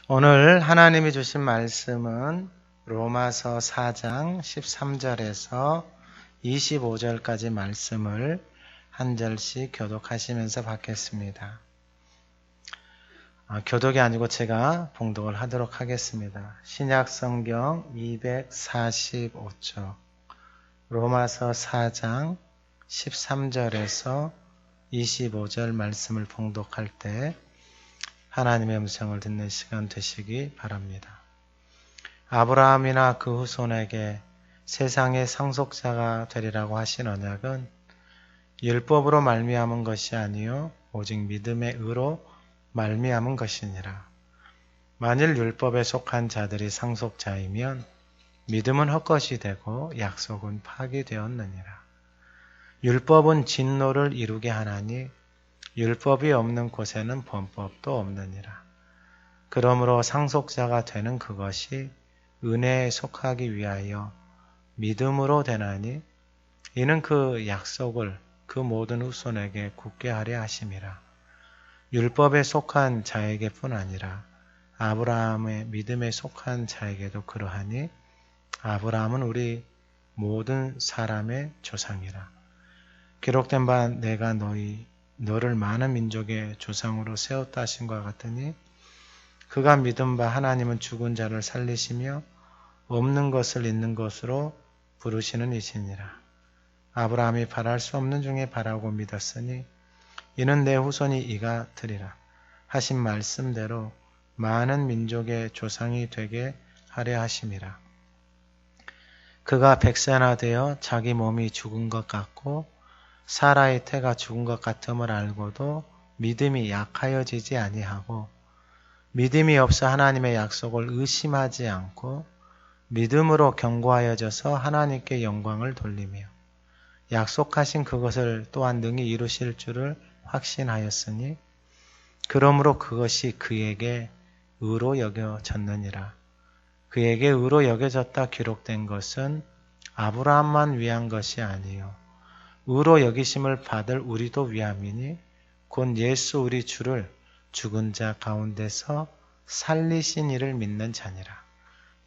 오늘 하나님이 주신 말씀은 로마서 4장 13절에서 25절까지 말씀을 한 절씩 교독하시면서 받겠습니다. 교독이 아니고 제가 봉독을 하도록 하겠습니다. 신약성경 245쪽 로마서 4장 13절에서 25절 말씀을 봉독할 때 하나님의 음성을 듣는 시간 되시기 바랍니다. 아브라함이나 그 후손에게 세상의 상속자가 되리라고 하신 언약은 율법으로 말미암은 것이 아니요 오직 믿음의 의로 말미암은 것이니라. 만일 율법에 속한 자들이 상속자이면 믿음은 헛것이 되고 약속은 파기되었느니라. 율법은 진노를 이루게 하나니 율법이 없는 곳에는 범법도 없느니라. 그러므로 상속자가 되는 그것이 은혜에 속하기 위하여 믿음으로 되나니 이는 그 약속을 그 모든 후손에게 굳게 하려 하심이라. 율법에 속한 자에게뿐 아니라 아브라함의 믿음에 속한 자에게도 그러하니 아브라함은 우리 모든 사람의 조상이라. 기록된 바 내가 너를 많은 민족의 조상으로 세웠다 하신 것 같으니 그가 믿은 바 하나님은 죽은 자를 살리시며 없는 것을 있는 것으로 부르시는 이시니라. 아브라함이 바랄 수 없는 중에 바라고 믿었으니 이는 내 후손이 이가 되리라 하신 말씀대로 많은 민족의 조상이 되게 하려 하심이라. 그가 백세나 되어 자기 몸이 죽은 것 같고 사라의 태가 죽은 것 같음을 알고도 믿음이 약하여지지 아니하고 믿음이 없어 하나님의 약속을 의심하지 않고 믿음으로 견고하여져서 하나님께 영광을 돌리며 약속하신 그것을 또한 능히 이루실 줄을 확신하였으니 그러므로 그것이 그에게 의로 여겨졌느니라. 그에게 의로 여겨졌다 기록된 것은 아브라함만 위한 것이 아니요 의로 여기심을 받을 우리도 위함이니 곧 예수 우리 주를 죽은 자 가운데서 살리신 이를 믿는 자니라.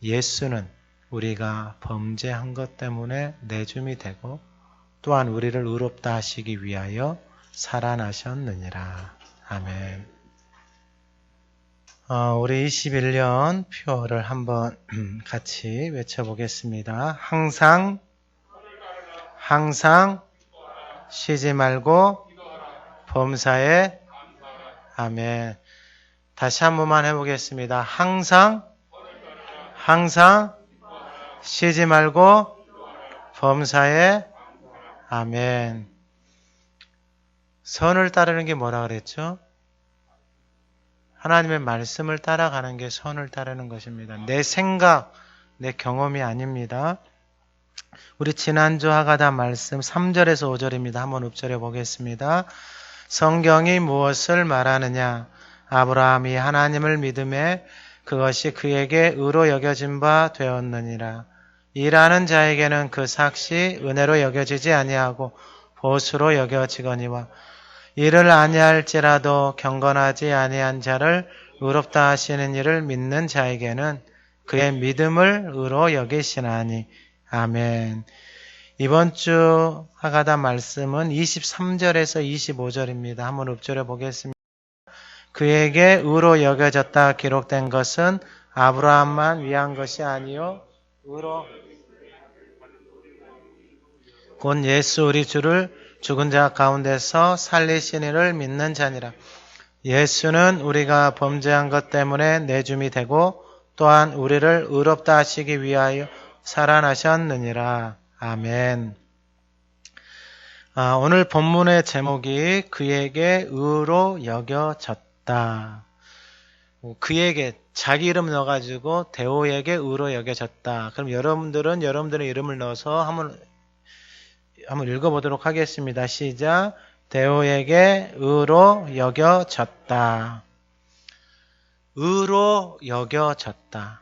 예수는 우리가 범죄한 것 때문에 내줌이 되고 또한 우리를 의롭다 하시기 위하여 살아나셨느니라. 아멘. 우리 21년 표를 한번 같이 외쳐보겠습니다. 항상 쉬지 말고 범사에 아멘. 다시 한 번만 해보겠습니다. 항상 쉬지 말고 범사에 아멘. 선을 따르는 게 뭐라 그랬죠? 하나님의 말씀을 따라가는 게 선을 따르는 것입니다. 내 생각, 내 경험이 아닙니다. 우리 지난주 하가다 말씀 3절에서 5절입니다. 한번 읊조려 보겠습니다. 성경이 무엇을 말하느냐? 아브라함이 하나님을 믿음에 그것이 그에게 의로 여겨진 바 되었느니라. 일하는 자에게는 그 삭시 은혜로 여겨지지 아니하고 보수로 여겨지거니와 이를 아니할지라도 경건하지 아니한 자를 의롭다 하시는 이를 믿는 자에게는 그의 믿음을 의로 여기시나니 아멘. 이번 주 하가다 말씀은 23절에서 25절입니다. 한번 읊조려 보겠습니다. 그에게 의로 여겨졌다 기록된 것은 아브라함만 위한 것이 아니요 의로 곧 예수 우리 주를 죽은 자 가운데서 살리신 이를 믿는 자니라. 예수는 우리가 범죄한 것 때문에 내줌이 되고 또한 우리를 의롭다 하시기 위하여 살아나셨느니라. 아멘. 오늘 본문의 제목이 그에게 의로 여겨졌다. 그에게 자기 이름 넣어가지고 데오에게 의로 여겨졌다. 그럼 여러분들은 여러분들의 이름을 넣어서 한번 읽어보도록 하겠습니다. 시작. 데오에게 의로 여겨졌다. 의로 여겨졌다.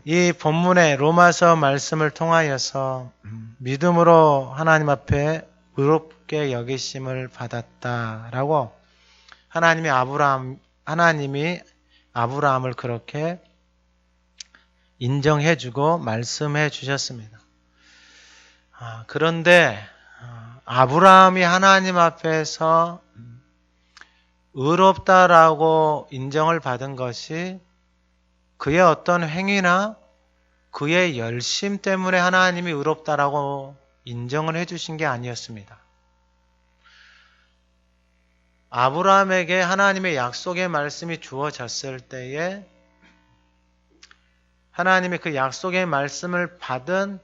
이 본문의 로마서 말씀을 통하여서 믿음으로 하나님 앞에 의롭게 여기심을 받았다라고 하나님이 아브라함 하나님이 아브라함을 그렇게 인정해주고 말씀해 주셨습니다. 그런데 아브라함이 하나님 앞에서 의롭다라고 인정을 받은 것이 그의 어떤 행위나 그의 열심 때문에 하나님이 의롭다라고 인정을 해주신 게 아니었습니다. 아브라함에게 하나님의 약속의 말씀이 주어졌을 때에 하나님의 그 약속의 말씀을 받은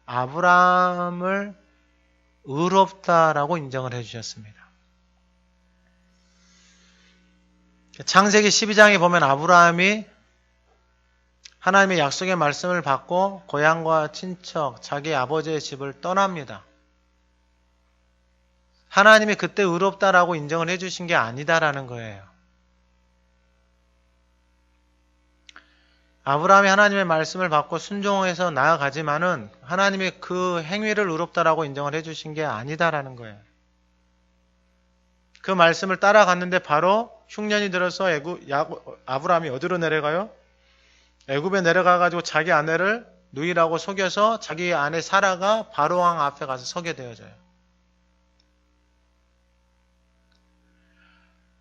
아브라함을 의롭다라고 인정을 해주셨습니다. 창세기 12장에 보면 아브라함이 하나님의 약속의 말씀을 받고 고향과 친척, 자기 아버지의 집을 떠납니다. 하나님이 그때 의롭다라고 인정을 해주신 게 아니다라는 거예요. 아브라함이 하나님의 말씀을 받고 순종해서 나아가지만은 하나님이 그 행위를 의롭다라고 인정을 해주신 게 아니다라는 거예요. 그 말씀을 따라갔는데 바로 흉년이 들어서 아브라함이 어디로 내려가요? 애굽에 내려가가지고 자기 아내를 누이라고 속여서 자기 아내 사라가 바로왕 앞에 가서 서게 되어져요.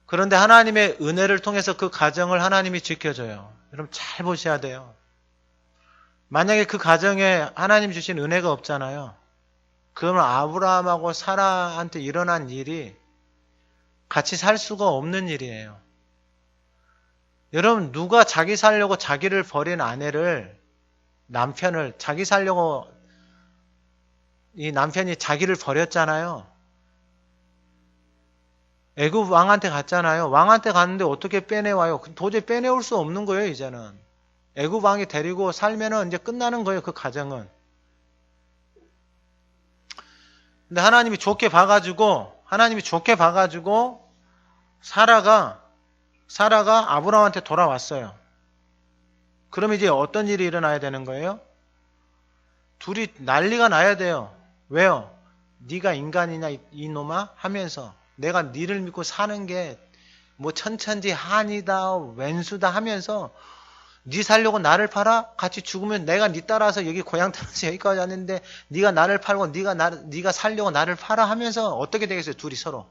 그런데 하나님의 은혜를 통해서 그 가정을 하나님이 지켜줘요. 여러분 잘 보셔야 돼요. 만약에 그 가정에 하나님 주신 은혜가 없잖아요. 그러면 아브라함하고 사라한테 일어난 일이 같이 살 수가 없는 일이에요. 여러분 누가 자기 살려고 자기를 버린 아내를 남편을 자기 살려고 이 남편이 자기를 버렸잖아요. 애굽 왕한테 갔잖아요. 왕한테 갔는데 어떻게 빼내와요? 도저히 빼내올 수 없는 거예요, 이제는. 애굽 왕이 데리고 살면은 이제 끝나는 거예요, 그 가정은. 근데 하나님이 좋게 봐가지고 사라가 아브라함한테 돌아왔어요. 그럼 이제 어떤 일이 일어나야 되는 거예요? 둘이 난리가 나야 돼요. 왜요? 네가 인간이냐 이놈아? 하면서 내가 니를 믿고 사는 게 뭐 천천지 한이다 왼수다 하면서 니 살려고 나를 팔아? 같이 죽으면 내가 니 따라서 여기 고향 따라서 여기까지 왔는데 네가 나를 팔고 네가 살려고 나를 팔아 하면서 어떻게 되겠어요? 둘이 서로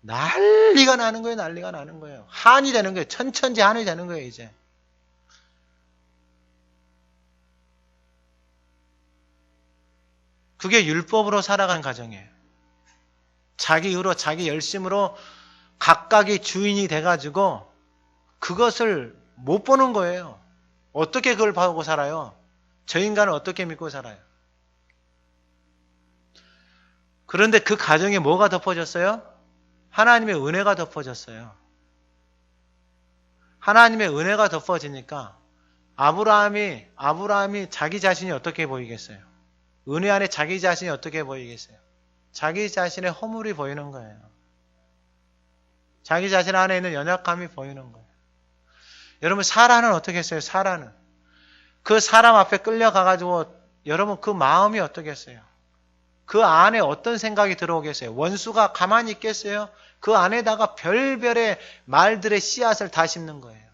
난리가 나는 거예요. 난리가 나는 거예요. 한이 되는 거예요. 천천지 한이 되는 거예요. 이제 그게 율법으로 살아가는 가정이에요. 자기 의로 자기 열심으로 각각이 주인이 돼가지고 그것을 못 보는 거예요. 어떻게 그걸 보고 살아요? 저 인간을 어떻게 믿고 살아요? 그런데 그 가정에 뭐가 덮어졌어요? 하나님의 은혜가 덮어졌어요. 하나님의 은혜가 덮어지니까 아브라함이 자기 자신이 어떻게 보이겠어요? 은혜 안에 자기 자신이 어떻게 보이겠어요? 자기 자신의 허물이 보이는 거예요. 자기 자신 안에 있는 연약함이 보이는 거예요. 여러분 사라는 어떻게 했어요? 사라는 그 사람 앞에 끌려가가지고 여러분 그 마음이 어떻겠어요? 그 안에 어떤 생각이 들어오겠어요? 원수가 가만히 있겠어요? 그 안에다가 별별의 말들의 씨앗을 다 심는 거예요.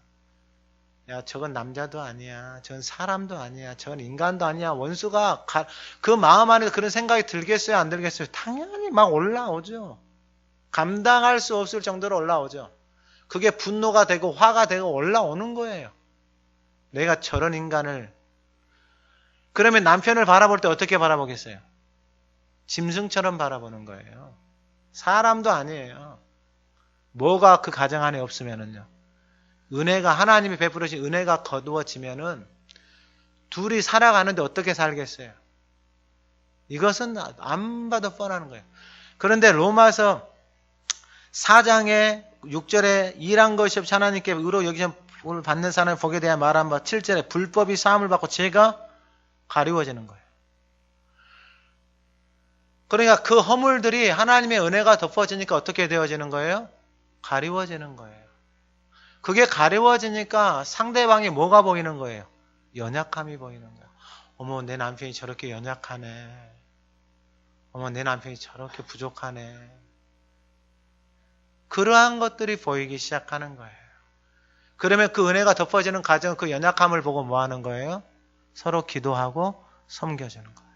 야, 저건 남자도 아니야. 저건 사람도 아니야. 저건 인간도 아니야. 원수가 그 마음 안에 그런 생각이 들겠어요? 안 들겠어요? 당연히 막 올라오죠. 감당할 수 없을 정도로 올라오죠. 그게 분노가 되고 화가 되고 올라오는 거예요. 내가 저런 인간을. 그러면 남편을 바라볼 때 어떻게 바라보겠어요? 짐승처럼 바라보는 거예요. 사람도 아니에요. 뭐가 그 가정 안에 없으면은요. 은혜가 하나님이 베풀으신 은혜가 거두어지면은 둘이 살아가는데 어떻게 살겠어요? 이것은 안 봐도 뻔한 거예요. 그런데 로마서 4장에 6절에 일한 것이 없이 하나님께 의로 여기심을 받는 사람을 복에 대한 말한 바 7절에 불법이 사함을 받고 죄가 가리워지는 거예요. 그러니까 그 허물들이 하나님의 은혜가 덮어지니까 어떻게 되어지는 거예요? 가리워지는 거예요. 그게 가리워지니까 상대방이 뭐가 보이는 거예요? 연약함이 보이는 거예요. 어머, 내 남편이 저렇게 연약하네. 어머, 내 남편이 저렇게 부족하네. 그러한 것들이 보이기 시작하는 거예요. 그러면 그 은혜가 덮어지는 가정, 그 연약함을 보고 뭐 하는 거예요? 서로 기도하고 섬겨주는 거예요.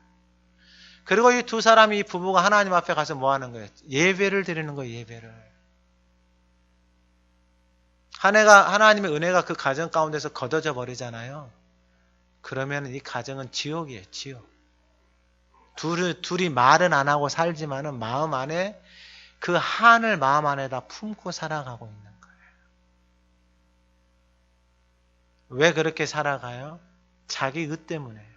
그리고 이 두 사람이, 이 부부가 하나님 앞에 가서 뭐 하는 거예요? 예배를 드리는 거예요, 예배를. 하나님의 은혜가 그 가정 가운데서 걷어져 버리잖아요. 그러면 이 가정은 지옥이에요, 지옥. 둘이 말은 안 하고 살지만은 마음 안에 그 한을 마음 안에다 품고 살아가고 있는 거예요. 왜 그렇게 살아가요? 자기 의 때문에요.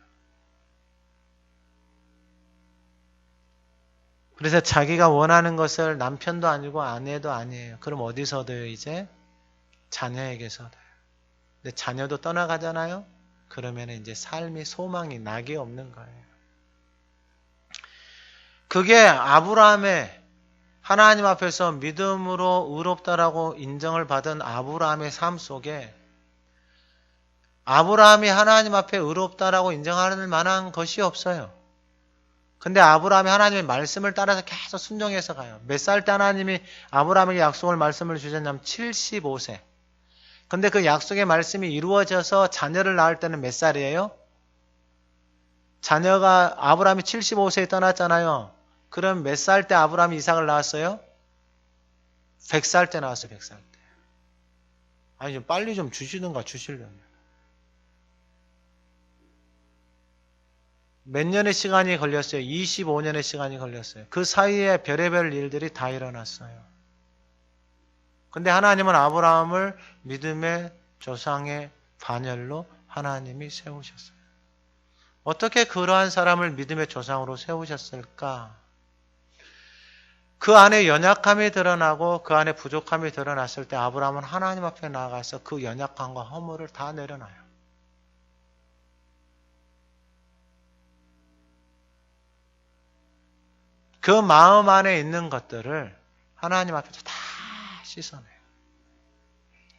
그래서 자기가 원하는 것을 남편도 아니고 아내도 아니에요. 그럼 어디서 얻어요, 이제? 자녀에게서 얻어요. 근데 자녀도 떠나가잖아요? 그러면 이제 삶이 소망이 낙이 없는 거예요. 그게 아브라함의 하나님 앞에서 믿음으로 의롭다라고 인정을 받은 아브라함의 삶 속에 아브라함이 하나님 앞에 의롭다라고 인정할 만한 것이 없어요. 근데 아브라함이 하나님의 말씀을 따라서 계속 순종해서 가요. 몇 살 때 하나님이 아브라함에게 약속을 말씀을 주셨냐면 75세. 근데 그 약속의 말씀이 이루어져서 자녀를 낳을 때는 몇 살이에요? 자녀가 아브라함이 75세에 떠났잖아요. 그럼 몇 살 때 아브라함이 이삭을 낳았어요? 100살 때 낳았어요. 100살 때. 아니 좀 빨리 좀 주시든가 주시려면. 몇 년의 시간이 걸렸어요? 25년의 시간이 걸렸어요. 그 사이에 별의별 일들이 다 일어났어요. 근데 하나님은 아브라함을 믿음의 조상의 반열로 하나님이 세우셨어요. 어떻게 그러한 사람을 믿음의 조상으로 세우셨을까? 그 안에 연약함이 드러나고 그 안에 부족함이 드러났을 때 아브라함은 하나님 앞에 나가서 그 연약함과 허물을 다 내려놔요. 그 마음 안에 있는 것들을 하나님 앞에서 다 씻어내요.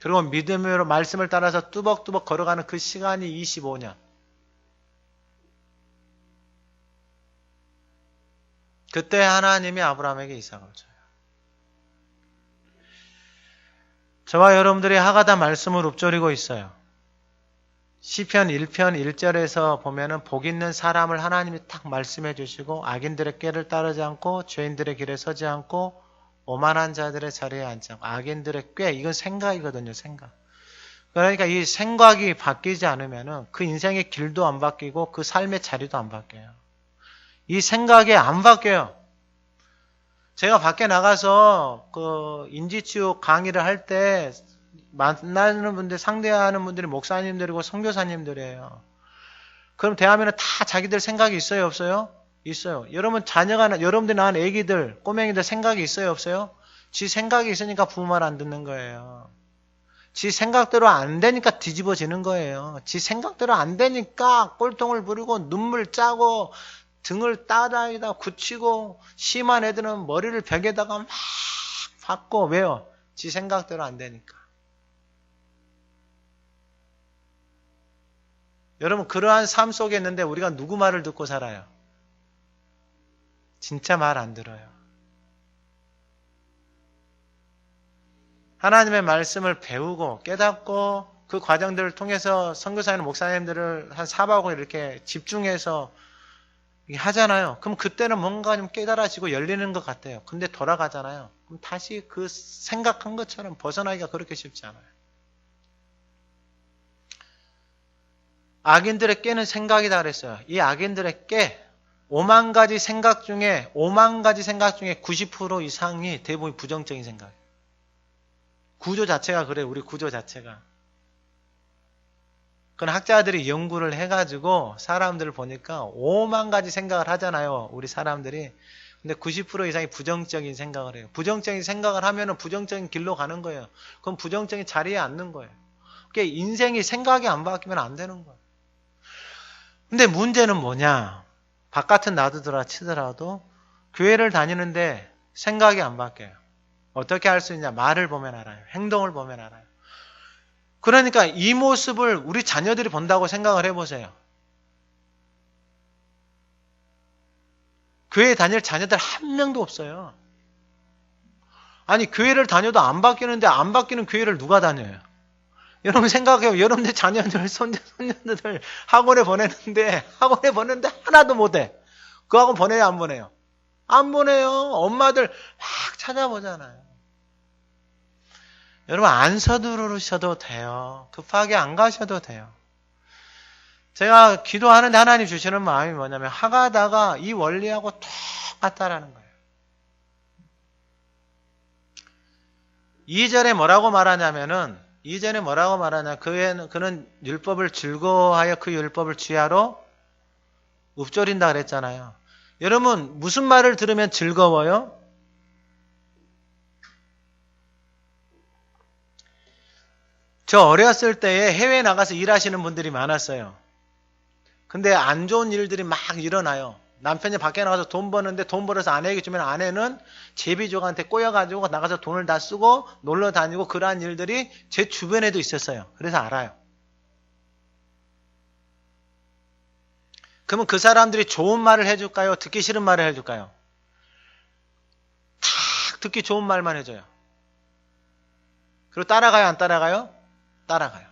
그리고 믿음으로 말씀을 따라서 뚜벅뚜벅 걸어가는 그 시간이 25년. 그때 하나님이 아브라함에게 이삭을 줘요. 저와 여러분들이 하가다 말씀을 읊조리고 있어요. 시편 1편 1절에서 보면은 복 있는 사람을 하나님이 딱 말씀해 주시고 악인들의 꾀를 따르지 않고 죄인들의 길에 서지 않고 오만한 자들의 자리에 앉지 않고 악인들의 꾀, 이건 생각이거든요. 생각. 그러니까 이 생각이 바뀌지 않으면은 그 인생의 길도 안 바뀌고 그 삶의 자리도 안 바뀌어요. 이 생각이 안 바뀌어요. 제가 밖에 나가서 그 인지치유 강의를 할 때 만나는 분들, 상대하는 분들이 목사님들이고 선교사님들이에요. 그럼 대하면 다 자기들 생각이 있어요, 없어요? 있어요. 여러분 여러분들이 낳은 애기들, 꼬맹이들 생각이 있어요, 없어요? 지 생각이 있으니까 부모 말 안 듣는 거예요. 지 생각대로 안 되니까 뒤집어지는 거예요. 지 생각대로 안 되니까 꼴통을 부리고 눈물 짜고 등을 따다니다 굳히고 심한 애들은 머리를 벽에다가 막 박고 왜요? 지 생각대로 안 되니까. 여러분 그러한 삶 속에 있는데 우리가 누구 말을 듣고 살아요? 진짜 말 안 들어요. 하나님의 말씀을 배우고 깨닫고 그 과정들을 통해서 선교사님, 목사님들을 한 4박 5일 이렇게 집중해서 하잖아요. 그럼 그때는 뭔가 좀 깨달아지고 열리는 것 같아요. 근데 돌아가잖아요. 그럼 다시 그 생각한 것처럼 벗어나기가 그렇게 쉽지 않아요. 악인들의 깨는 생각이다 그랬어요. 이 악인들의 깨, 5만 가지 생각 중에 90% 이상이 대부분 부정적인 생각이에요. 구조 자체가 그래요. 우리 구조 자체가. 그건 학자들이 연구를 해가지고 사람들을 보니까 5만 가지 생각을 하잖아요. 우리 사람들이. 근데 90% 이상이 부정적인 생각을 해요. 부정적인 생각을 하면은 부정적인 길로 가는 거예요. 그럼 부정적인 자리에 앉는 거예요. 그러니까 인생이 생각이 안 바뀌면 안 되는 거예요. 근데 문제는 뭐냐? 바깥은 놔두더라 치더라도 교회를 다니는데 생각이 안 바뀌어요. 어떻게 할 수 있냐? 말을 보면 알아요. 행동을 보면 알아요. 그러니까 이 모습을 우리 자녀들이 본다고 생각을 해보세요. 교회 다닐 자녀들 한 명도 없어요. 아니 교회를 다녀도 안 바뀌는데 안 바뀌는 교회를 누가 다녀요? 여러분 생각해요. 여러분들 자녀들, 손녀들 학원에 보내는데 하나도 못해. 그 학원 보내요, 안 보내요? 안 보내요. 엄마들 막 찾아보잖아요. 여러분 안 서두르셔도 돼요. 급하게 안 가셔도 돼요. 제가 기도하는데 하나님 주시는 마음이 뭐냐면 하가다가 이 원리하고 똑같다라는 거예요. 2절에 뭐라고 말하냐면은 그는 율법을 즐거워하여 그 율법을 주야로 읊조린다 그랬잖아요. 여러분 무슨 말을 들으면 즐거워요? 저 어렸을 때에 해외에 나가서 일하시는 분들이 많았어요. 근데 안 좋은 일들이 막 일어나요. 남편이 밖에 나가서 돈 버는데 돈 벌어서 아내에게 주면 아내는 제비족한테 꼬여가지고 나가서 돈을 다 쓰고 놀러 다니고 그러한 일들이 제 주변에도 있었어요. 그래서 알아요. 그러면 그 사람들이 좋은 말을 해줄까요? 듣기 싫은 말을 해줄까요? 탁 듣기 좋은 말만 해줘요. 그리고 따라가요? 안 따라가요? 따라가요.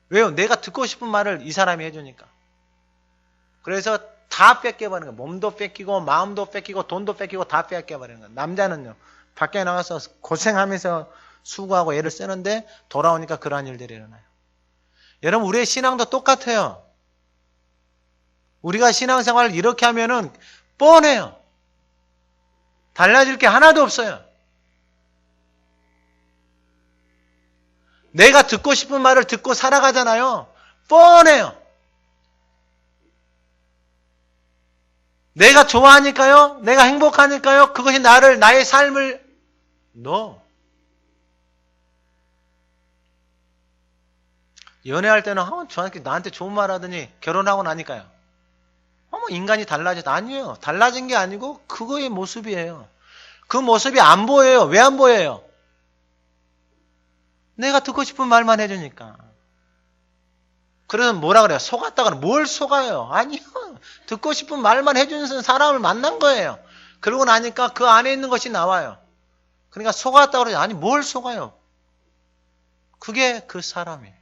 왜요? 내가 듣고 싶은 말을 이 사람이 해주니까. 그래서 다 뺏겨버리는 거예요. 몸도 뺏기고 마음도 뺏기고 돈도 뺏기고 다 뺏겨버리는 거예요. 남자는요. 밖에 나가서 고생하면서 수고하고 애를 쓰는데 돌아오니까 그러한 일들이 일어나요. 여러분 우리의 신앙도 똑같아요. 우리가 신앙생활을 이렇게 하면은 뻔해요. 달라질 게 하나도 없어요. 내가 듣고 싶은 말을 듣고 살아가잖아요. 뻔해요. 내가 좋아하니까요. 내가 행복하니까요. 그것이 나의 삶을 연애할 때는 나한테 좋은 말 하더니 결혼하고 나니까요. 인간이 달라졌다. 아니에요. 달라진 게 아니고 그거의 모습이에요. 그 모습이 안 보여요. 왜 안 보여요? 내가 듣고 싶은 말만 해주니까. 그래서 뭐라 그래요? 속았다가는 뭘 속아요? 아니요. 듣고 싶은 말만 해주는 사람을 만난 거예요. 그러고 나니까 그 안에 있는 것이 나와요. 그러니까 속았다고 그러죠. 아니 뭘 속아요? 그게 그 사람이에요.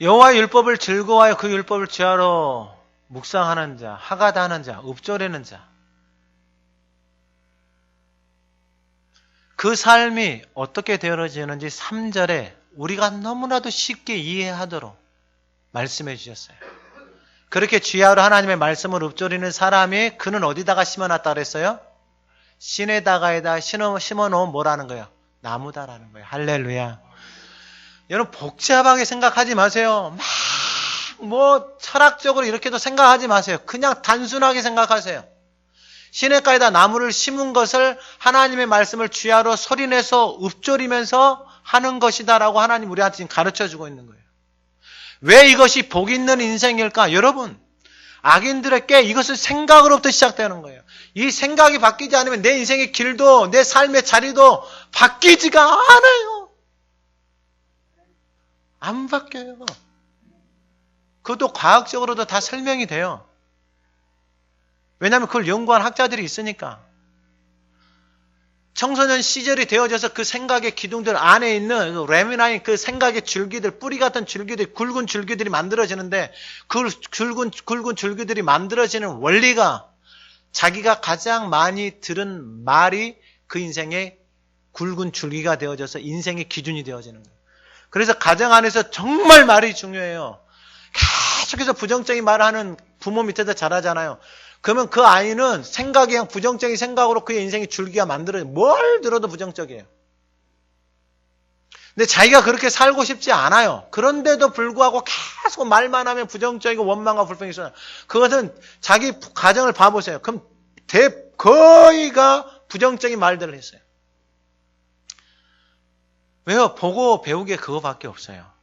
여호와의 율법을 즐거워하여 그 율법을 주야로 묵상하는 자, 하가다하는 자, 읊조리는 자. 그 삶이 어떻게 되어지는지 3절에 우리가 너무나도 쉽게 이해하도록 말씀해 주셨어요. 그렇게 주야로 하나님의 말씀을 읊조리는 사람이 그는 어디다가 심어놨다 그랬어요? 시내다가에다 심어놓은 뭐라는 거예요? 나무다라는 거예요. 할렐루야. 여러분 복잡하게 생각하지 마세요. 철학적으로 이렇게도 생각하지 마세요. 그냥 단순하게 생각하세요. 시냇가에다 나무를 심은 것을 하나님의 말씀을 주야로 소리내서 읊조리면서 하는 것이다라고 하나님 우리한테 지금 가르쳐주고 있는 거예요. 왜 이것이 복 있는 인생일까? 여러분 악인들에게 이것은 생각으로부터 시작되는 거예요. 이 생각이 바뀌지 않으면 내 인생의 길도 내 삶의 자리도 바뀌지가 않아요. 안 바뀌어요. 그것도 과학적으로도 다 설명이 돼요. 왜냐하면 그걸 연구한 학자들이 있으니까. 청소년 시절이 되어져서 그 생각의 기둥들 안에 있는 레미나인 그 생각의 줄기들, 뿌리 같은 줄기들, 굵은 줄기들이 만들어지는데 그 굵은 줄기들이 만들어지는 원리가 자기가 가장 많이 들은 말이 그 인생의 굵은 줄기가 되어져서 인생의 기준이 되어지는 거예요. 그래서 가정 안에서 정말 말이 중요해요. 계속해서 부정적인 말을 하는 부모 밑에서 자라잖아요. 그러면 그 아이는 생각이 그냥 부정적인 생각으로 그의 인생의 줄기가 만들어져요. 뭘 들어도 부정적이에요. 근데 자기가 그렇게 살고 싶지 않아요. 그런데도 불구하고 계속 말만 하면 부정적이고 원망과 불평이 있어요. 그것은 자기 가정을 봐보세요. 그럼 거의가 부정적인 말들을 했어요. 왜요? 보고 배우게 그거밖에 없어요.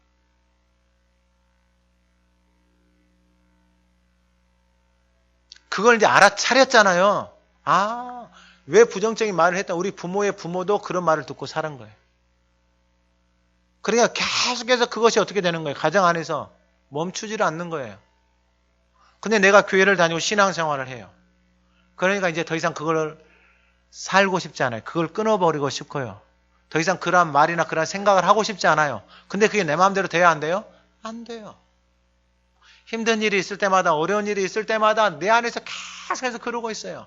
그걸 이제 알아차렸잖아요. 왜 부정적인 말을 했다. 우리 부모의 부모도 그런 말을 듣고 살은 거예요. 그러니까 계속해서 그것이 어떻게 되는 거예요? 가정 안에서 멈추지를 않는 거예요. 근데 내가 교회를 다니고 신앙생활을 해요. 그러니까 이제 더 이상 그걸 살고 싶지 않아요. 그걸 끊어버리고 싶고요. 더 이상 그런 말이나 그런 생각을 하고 싶지 않아요. 근데 그게 내 마음대로 돼야 안 돼요? 안 돼요. 힘든 일이 있을 때마다, 어려운 일이 있을 때마다 내 안에서 계속해서 그러고 있어요.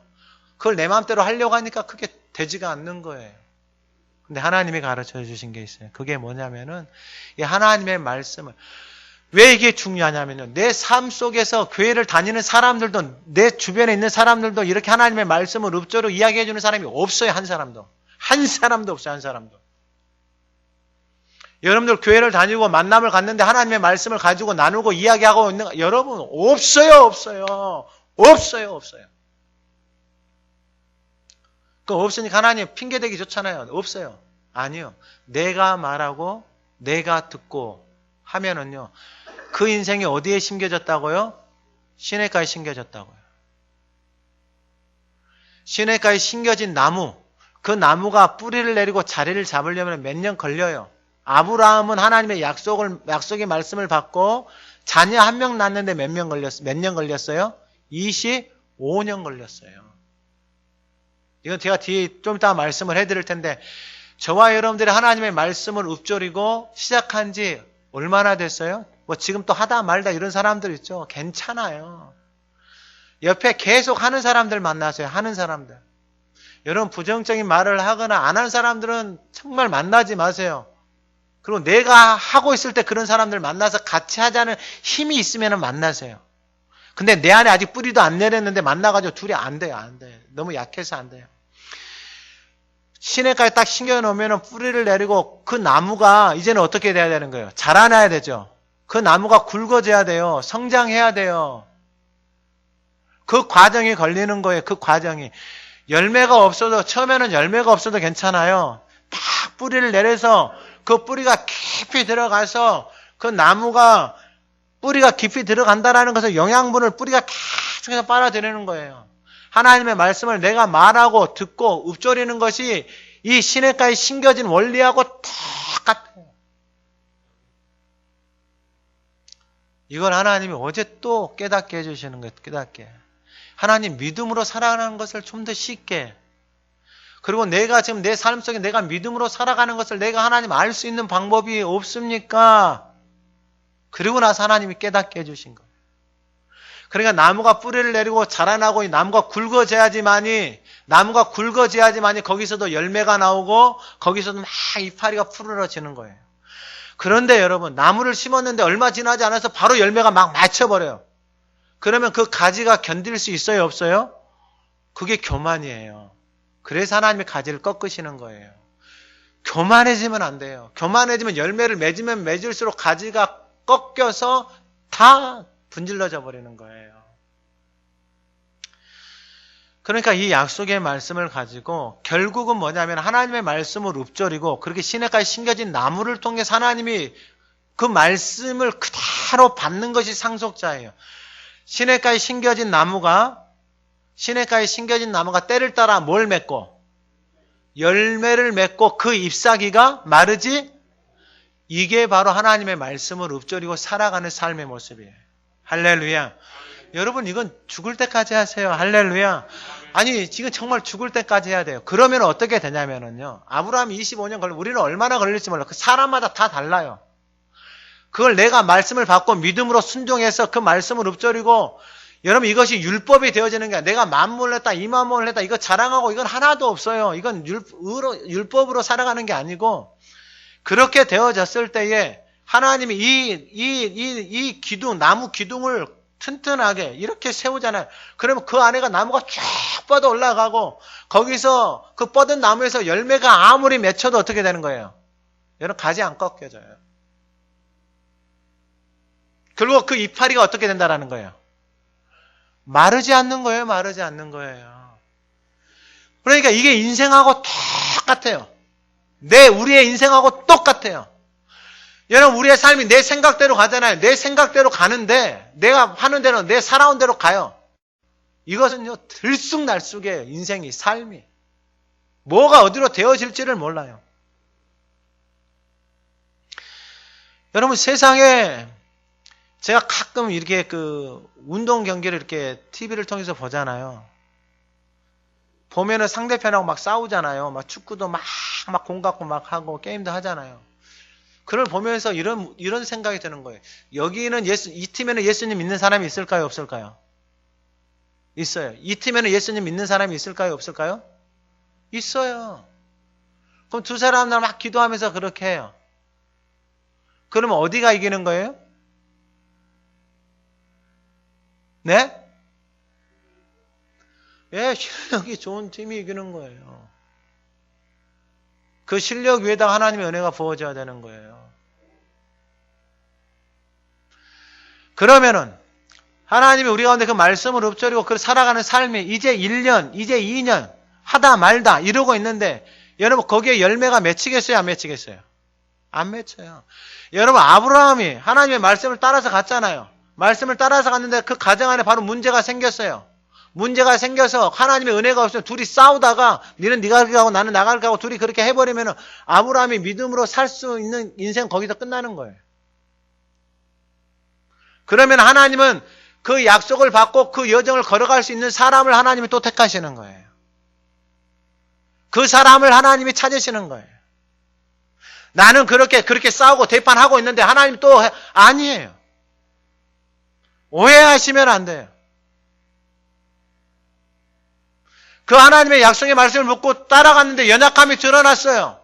그걸 내 마음대로 하려고 하니까 그게 되지가 않는 거예요. 근데 하나님이 가르쳐 주신 게 있어요. 그게 뭐냐면은 이 하나님의 말씀을, 왜 이게 중요하냐면요, 내 삶 속에서 교회를 다니는 사람들도, 내 주변에 있는 사람들도 이렇게 하나님의 말씀을 읊조리고 이야기해 주는 사람이 없어요. 한 사람도 없어요. 한 사람도. 여러분들 교회를 다니고 만남을 갖는데 하나님의 말씀을 가지고 나누고 이야기하고 있는 거, 여러분 없어요. 그 없으니까 하나님 핑계대기 좋잖아요. 없어요. 아니요. 내가 말하고 내가 듣고 하면은요, 그 인생이 어디에 심겨졌다고요? 시냇가에 심겨졌다고요. 시냇가에 심겨진 나무, 그 나무가 뿌리를 내리고 자리를 잡으려면 몇 년 걸려요. 아브라함은 하나님의 약속의 말씀을 받고 자녀 한 명 낳는데 몇 년 걸렸어요? 25년 걸렸어요. 이건 제가 뒤에 좀 이따 말씀을 해드릴 텐데, 저와 여러분들이 하나님의 말씀을 읊조리고 시작한 지 얼마나 됐어요? 뭐 지금 또 하다 말다 이런 사람들 있죠. 괜찮아요. 옆에 계속 하는 사람들 만나세요. 하는 사람들. 여러분 부정적인 말을 하거나 안 하는 사람들은 정말 만나지 마세요. 그리고 내가 하고 있을 때 그런 사람들 만나서 같이 하자는 힘이 있으면 만나세요. 근데 내 안에 아직 뿌리도 안 내렸는데 만나가지고 둘이 안 돼요. 너무 약해서 안 돼요. 시냇가에 딱 심겨놓으면 뿌리를 내리고 그 나무가 이제는 어떻게 돼야 되는 거예요? 자라나야 되죠. 그 나무가 굵어져야 돼요. 성장해야 돼요. 그 과정이 걸리는 거예요. 그 과정이. 열매가 없어도, 처음에는 열매가 없어도 괜찮아요. 딱 뿌리를 내려서 그 뿌리가 깊이 들어가서 그 나무가, 뿌리가 깊이 들어간다는 것은 영양분을 뿌리가 계속해서 빨아들이는 거예요. 하나님의 말씀을 내가 말하고 듣고 읊조리는 것이 이 시냇가에 심겨진 원리하고 똑같아요. 이걸 하나님이 어제 또 깨닫게 해주시는 거예요. 깨닫게. 하나님 믿음으로 살아가는 것을 좀 더 쉽게. 그리고 내가 지금 내 삶 속에 내가 믿음으로 살아가는 것을 내가 하나님 알 수 있는 방법이 없습니까? 그리고 나서 하나님이 깨닫게 해주신 거예요. 그러니까 나무가 뿌리를 내리고 자라나고 이 나무가 굵어져야지만이 거기서도 열매가 나오고 거기서도 막 이파리가 푸르러지는 거예요. 그런데 여러분, 나무를 심었는데 얼마 지나지 않아서 바로 열매가 막 맺혀버려요. 그러면 그 가지가 견딜 수 있어요? 없어요? 그게 교만이에요. 그래서 하나님이 가지를 꺾으시는 거예요. 교만해지면 안 돼요. 교만해지면 열매를 맺으면 맺을수록 가지가 꺾여서 다 분질러져 버리는 거예요. 그러니까 이 약속의 말씀을 가지고 결국은 뭐냐면 하나님의 말씀을 읊조리고 그렇게 시냇가에 심겨진 나무를 통해서 하나님이 그 말씀을 그대로 받는 것이 상속자예요. 시냇가에 심겨진 나무가 때를 따라 뭘 맺고? 열매를 맺고 그 잎사귀가 마르지? 이게 바로 하나님의 말씀을 읊조리고 살아가는 삶의 모습이에요. 할렐루야. 여러분 이건 죽을 때까지 하세요. 할렐루야. 아니 지금 정말 죽을 때까지 해야 돼요. 그러면 어떻게 되냐면은요, 아브라함이 25년 걸려, 우리는 얼마나 걸릴지 몰라. 그 사람마다 다 달라요. 그걸 내가 말씀을 받고 믿음으로 순종해서 그 말씀을 읊조리고, 여러분 이것이 율법이 되어지는 게 아니라 내가 만물을 했다, 이만물을 했다, 이거 자랑하고 이건 하나도 없어요. 이건 율법으로 살아가는 게 아니고, 그렇게 되어졌을 때에 하나님이 이 기둥, 나무 기둥을 튼튼하게 이렇게 세우잖아요. 그러면 그 안에가 나무가 쭉 뻗어 올라가고 거기서 그 뻗은 나무에서 열매가 아무리 맺혀도 어떻게 되는 거예요? 여러분 가지 안 꺾여져요. 그리고 그 이파리가 어떻게 된다라는 거예요? 마르지 않는 거예요. 마르지 않는 거예요. 그러니까 이게 인생하고 똑같아요. 우리의 인생하고 똑같아요. 여러분 우리의 삶이 내 생각대로 가잖아요. 내 생각대로 가는데 내가 하는 대로 내 살아온 대로 가요. 이것은요 들쑥날쑥해요. 인생이, 삶이. 뭐가 어디로 되어질지를 몰라요. 여러분 세상에 제가 가끔 이렇게 그 운동 경기를 이렇게 TV를 통해서 보잖아요. 보면은 상대편하고 막 싸우잖아요. 막 축구도 막 공 갖고 막 하고 게임도 하잖아요. 그걸 보면서 이런 생각이 드는 거예요. 여기는 이 팀에는 예수님 믿는 사람이 있을까요? 없을까요? 있어요. 이 팀에는 예수님 믿는 사람이 있을까요? 없을까요? 있어요. 그럼 두 사람들 막 기도하면서 그렇게 해요. 그러면 어디가 이기는 거예요? 네? 예, 실력이 좋은 팀이 이기는 거예요. 그 실력 위에다가 하나님의 은혜가 부어져야 되는 거예요. 그러면은 하나님이 우리 가운데 그 말씀을 읊조리고 그 살아가는 삶이 이제 1년, 이제 2년 하다 말다 이러고 있는데 여러분 거기에 열매가 맺히겠어요? 안 맺히겠어요? 안 맺혀요. 여러분 아브라함이 하나님의 말씀을 따라서 갔잖아요. 말씀을 따라서 갔는데 그 가정 안에 바로 문제가 생겼어요. 문제가 생겨서 하나님의 은혜가 없으면 둘이 싸우다가 니는 네가 가고 나는 나갈 가고 둘이 그렇게 해버리면 아브라함이 믿음으로 살 수 있는 인생 거기서 끝나는 거예요. 그러면 하나님은 그 약속을 받고 그 여정을 걸어갈 수 있는 사람을 하나님이 또 택하시는 거예요. 그 사람을 하나님이 찾으시는 거예요. 나는 그렇게 싸우고 대판하고 있는데 하나님 또 아니에요. 오해하시면 안 돼요. 그 하나님의 약속의 말씀을 묻고 따라갔는데 연약함이 드러났어요.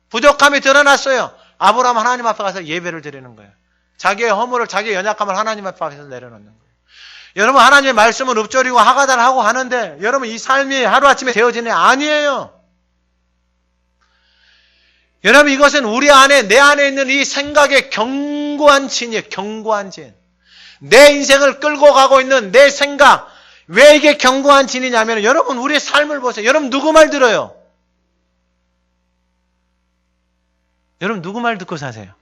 부족함이 드러났어요. 아브라함 하나님 앞에 가서 예배를 드리는 거예요. 자기의 허물을, 자기의 연약함을 하나님 앞에서 내려놓는 거예요. 여러분 하나님의 말씀을 읊조리고 하가다를 하고 하는데 여러분 이 삶이 하루아침에 되어지는 게 아니에요. 여러분 이것은 우리 안에, 내 안에 있는 이 생각의 견고한 진이에요. 견고한 진. 내 인생을 끌고 가고 있는 내 생각. 왜 이게 견고한 진이냐면 여러분 우리의 삶을 보세요. 여러분 누구 말 들어요? 여러분 누구 말 듣고 사세요?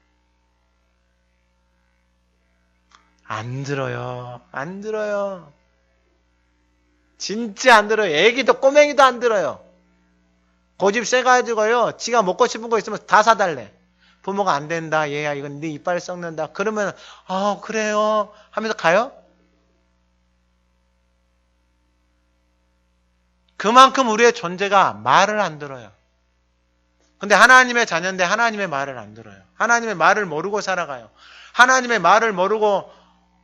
안 들어요. 안 들어요. 진짜 안 들어요. 애기도 꼬맹이도 안 들어요. 고집 세가지고요. 지가 먹고 싶은 거 있으면 다 사달래. 부모가 안 된다. 얘야 이건 네 이빨 썩는다. 그러면 그래요 하면서 가요? 그만큼 우리의 존재가 말을 안 들어요. 근데 하나님의 자녀인데 하나님의 말을 안 들어요. 하나님의 말을 모르고 살아가요. 하나님의 말을 모르고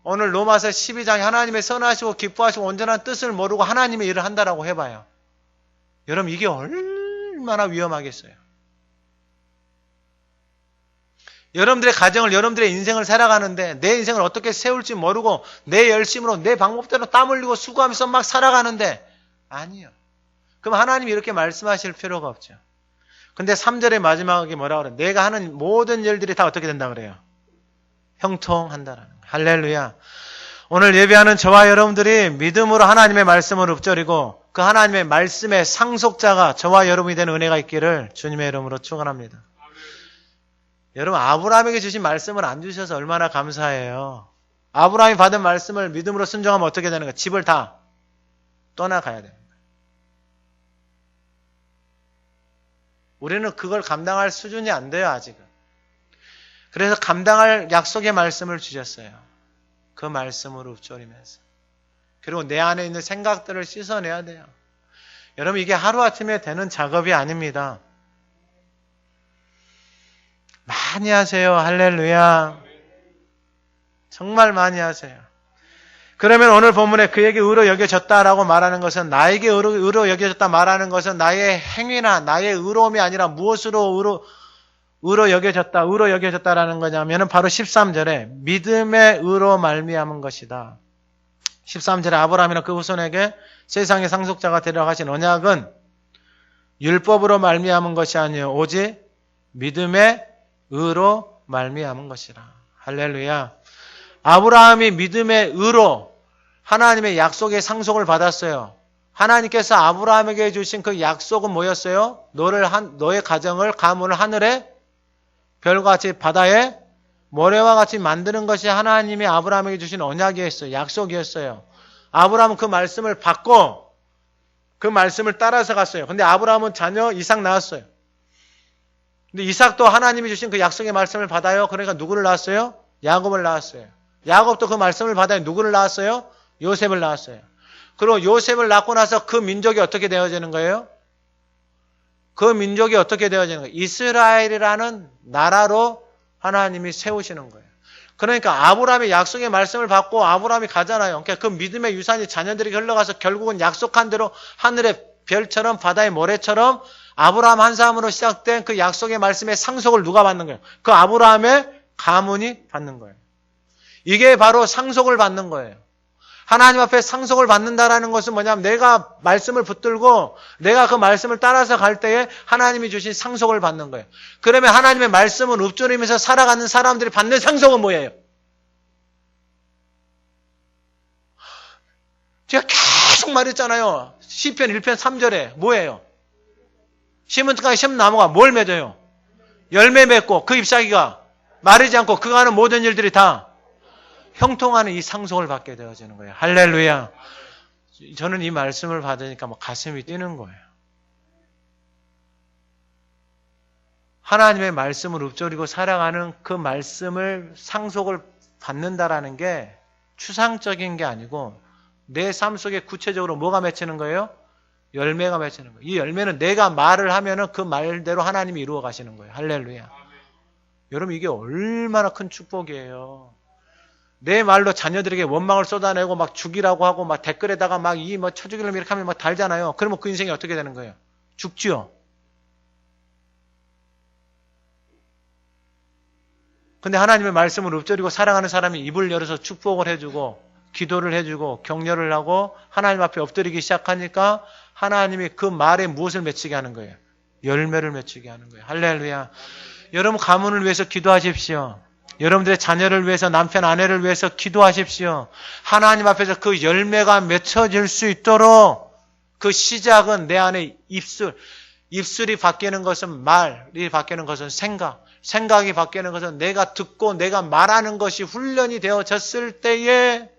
오늘 로마서 12장에 하나님의 선하시고 기뻐하시고 온전한 뜻을 모르고 하나님의 일을 한다라고 해봐요. 여러분 이게 얼마나 위험하겠어요. 여러분들의 가정을, 여러분들의 인생을 살아가는데 내 인생을 어떻게 세울지 모르고 내 열심으로 내 방법대로 땀 흘리고 수고하면서 막 살아가는데 아니요. 그럼 하나님이 이렇게 말씀하실 필요가 없죠. 근데 3절의 마지막에 뭐라 그래요? 내가 하는 모든 일들이 다 어떻게 된다 그래요? 형통한다라는 거예요. 할렐루야. 오늘 예배하는 저와 여러분들이 믿음으로 하나님의 말씀을 읊조리고 그 하나님의 말씀의 상속자가 저와 여러분이 되는 은혜가 있기를 주님의 이름으로 축원합니다. 여러분 아브라함에게 주신 말씀을 안 주셔서 얼마나 감사해요. 아브라함이 받은 말씀을 믿음으로 순종하면 어떻게 되는 거예요? 집을 다 떠나가야 됩니다. 우리는 그걸 감당할 수준이 안 돼요, 아직은. 그래서 감당할 약속의 말씀을 주셨어요. 그 말씀으로 읊조리면서. 그리고 내 안에 있는 생각들을 씻어내야 돼요. 여러분 이게 하루아침에 되는 작업이 아닙니다. 많이 하세요. 할렐루야. 정말 많이 하세요. 그러면 오늘 본문에 그에게 의로 여겨졌다라고 말하는 것은 나에게 의로 여겨졌다 말하는 것은 나의 행위나 나의 의로움이 아니라 무엇으로 의로 여겨졌다라는 거냐면 바로 13절에 믿음의 의로 말미암은 것이다. 13절에 아브라함이나 그 후손에게 세상의 상속자가 되려 하신 언약은 율법으로 말미암은 것이 아니요 오직 믿음의 의로 말미암은 것이라. 할렐루야. 아브라함이 믿음의 의로 하나님의 약속의 상속을 받았어요. 하나님께서 아브라함에게 주신 그 약속은 뭐였어요? 너의 가정을 가문을 하늘의 별과 같이 바다의 모래와 같이 만드는 것이 하나님이 아브라함에게 주신 언약이었어요. 약속이었어요. 아브라함은 그 말씀을 받고 그 말씀을 따라서 갔어요. 근데 아브라함은 자녀 이삭 낳았어요. 근데 이삭도 하나님이 주신 그 약속의 말씀을 받아요. 그러니까 누구를 낳았어요? 야곱을 낳았어요. 야곱도 그 말씀을 받아 누구를 낳았어요? 요셉을 낳았어요. 그리고 요셉을 낳고 나서 그 민족이 어떻게 되어지는 거예요? 그 민족이 어떻게 되어지는 거예요? 이스라엘이라는 나라로 하나님이 세우시는 거예요. 그러니까 아브라함이 약속의 말씀을 받고 아브라함이 가잖아요. 그러니까 그 믿음의 유산이 자녀들에게 흘러가서 결국은 약속한 대로 하늘의 별처럼 바다의 모래처럼 아브라함 한 사람으로 시작된 그 약속의 말씀의 상속을 누가 받는 거예요? 그 아브라함의 가문이 받는 거예요. 이게 바로 상속을 받는 거예요. 하나님 앞에 상속을 받는다라는 것은 뭐냐면 내가 말씀을 붙들고 내가 그 말씀을 따라서 갈 때에 하나님이 주신 상속을 받는 거예요. 그러면 하나님의 말씀을 읊조리면서 살아가는 사람들이 받는 상속은 뭐예요? 제가 계속 말했잖아요. 시편 1편 3절에 뭐예요? 심은 나무가 뭘 맺어요? 열매 맺고 그 잎사귀가 마르지 않고 그가 하는 모든 일들이 다 형통하는 이 상속을 받게 되어지는 거예요. 할렐루야. 저는 이 말씀을 받으니까 막 가슴이 뛰는 거예요. 하나님의 말씀을 읊조리고 살아가는 그 말씀을 상속을 받는다라는 게 추상적인 게 아니고 내 삶 속에 구체적으로 뭐가 맺히는 거예요? 열매가 맺히는 거예요. 이 열매는 내가 말을 하면은 그 말대로 하나님이 이루어 가시는 거예요. 할렐루야. 여러분 이게 얼마나 큰 축복이에요. 내 말로 자녀들에게 원망을 쏟아내고 막 죽이라고 하고 막 댓글에다가 막 이 뭐 쳐죽이려면 이렇게 하면 막 달잖아요. 그러면 그 인생이 어떻게 되는 거예요? 죽지요. 근데 하나님의 말씀을 읊조리고 사랑하는 사람이 입을 열어서 축복을 해주고 기도를 해주고 격려를 하고 하나님 앞에 엎드리기 시작하니까 하나님이 그 말에 무엇을 맺히게 하는 거예요? 열매를 맺히게 하는 거예요. 할렐루야. 여러분 가문을 위해서 기도하십시오. 여러분들의 자녀를 위해서 남편 아내를 위해서 기도하십시오. 하나님 앞에서 그 열매가 맺혀질 수 있도록 그 시작은 내 안에 입술이 바뀌는 것은 말이 바뀌는 것은 생각이 바뀌는 것은 내가 듣고 내가 말하는 것이 훈련이 되어졌을 때에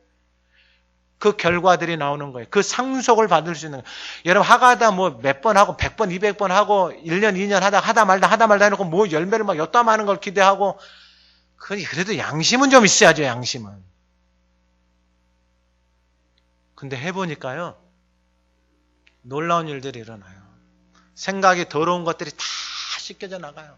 그 결과들이 나오는 거예요. 그 상속을 받을 수 있는 거예요. 여러분 하가다 뭐 몇 번 하고 100번 200번 하고 1년 2년 하다 말다 해놓고 뭐 열매를 막 엿담하는 걸 기대하고 그래도 양심은 좀 있어야죠. 양심은. 근데 해보니까요 놀라운 일들이 일어나요. 생각이 더러운 것들이 다 씻겨져 나가요.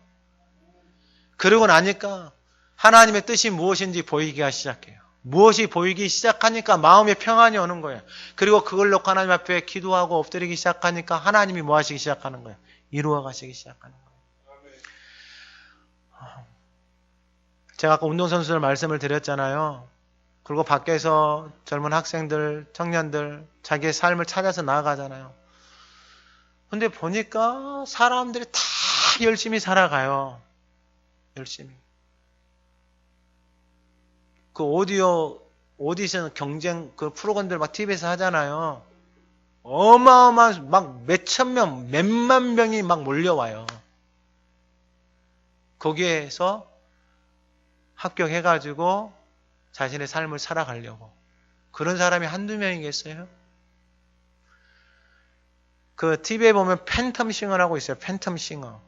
그러고 나니까 하나님의 뜻이 무엇인지 보이기가 시작해요. 무엇이 보이기 시작하니까 마음의 평안이 오는 거예요. 그리고 그걸 놓고 하나님 앞에 기도하고 엎드리기 시작하니까 하나님이 뭐 하시기 시작하는 거예요? 이루어 가시기 시작하는 거예요. 제가 아까 운동선수들 말씀을 드렸잖아요. 그리고 밖에서 젊은 학생들, 청년들 자기의 삶을 찾아서 나아가잖아요. 근데 보니까 사람들이 다 열심히 살아가요. 열심히. 그 오디션 경쟁 그 프로그램들 막 TV에서 하잖아요. 어마어마한 막 몇천 명, 몇만 명이 막 몰려와요. 거기에서 합격해가지고 자신의 삶을 살아가려고. 그런 사람이 한두 명이겠어요? 그 TV에 보면 팬텀싱어라고 있어요. 팬텀싱어.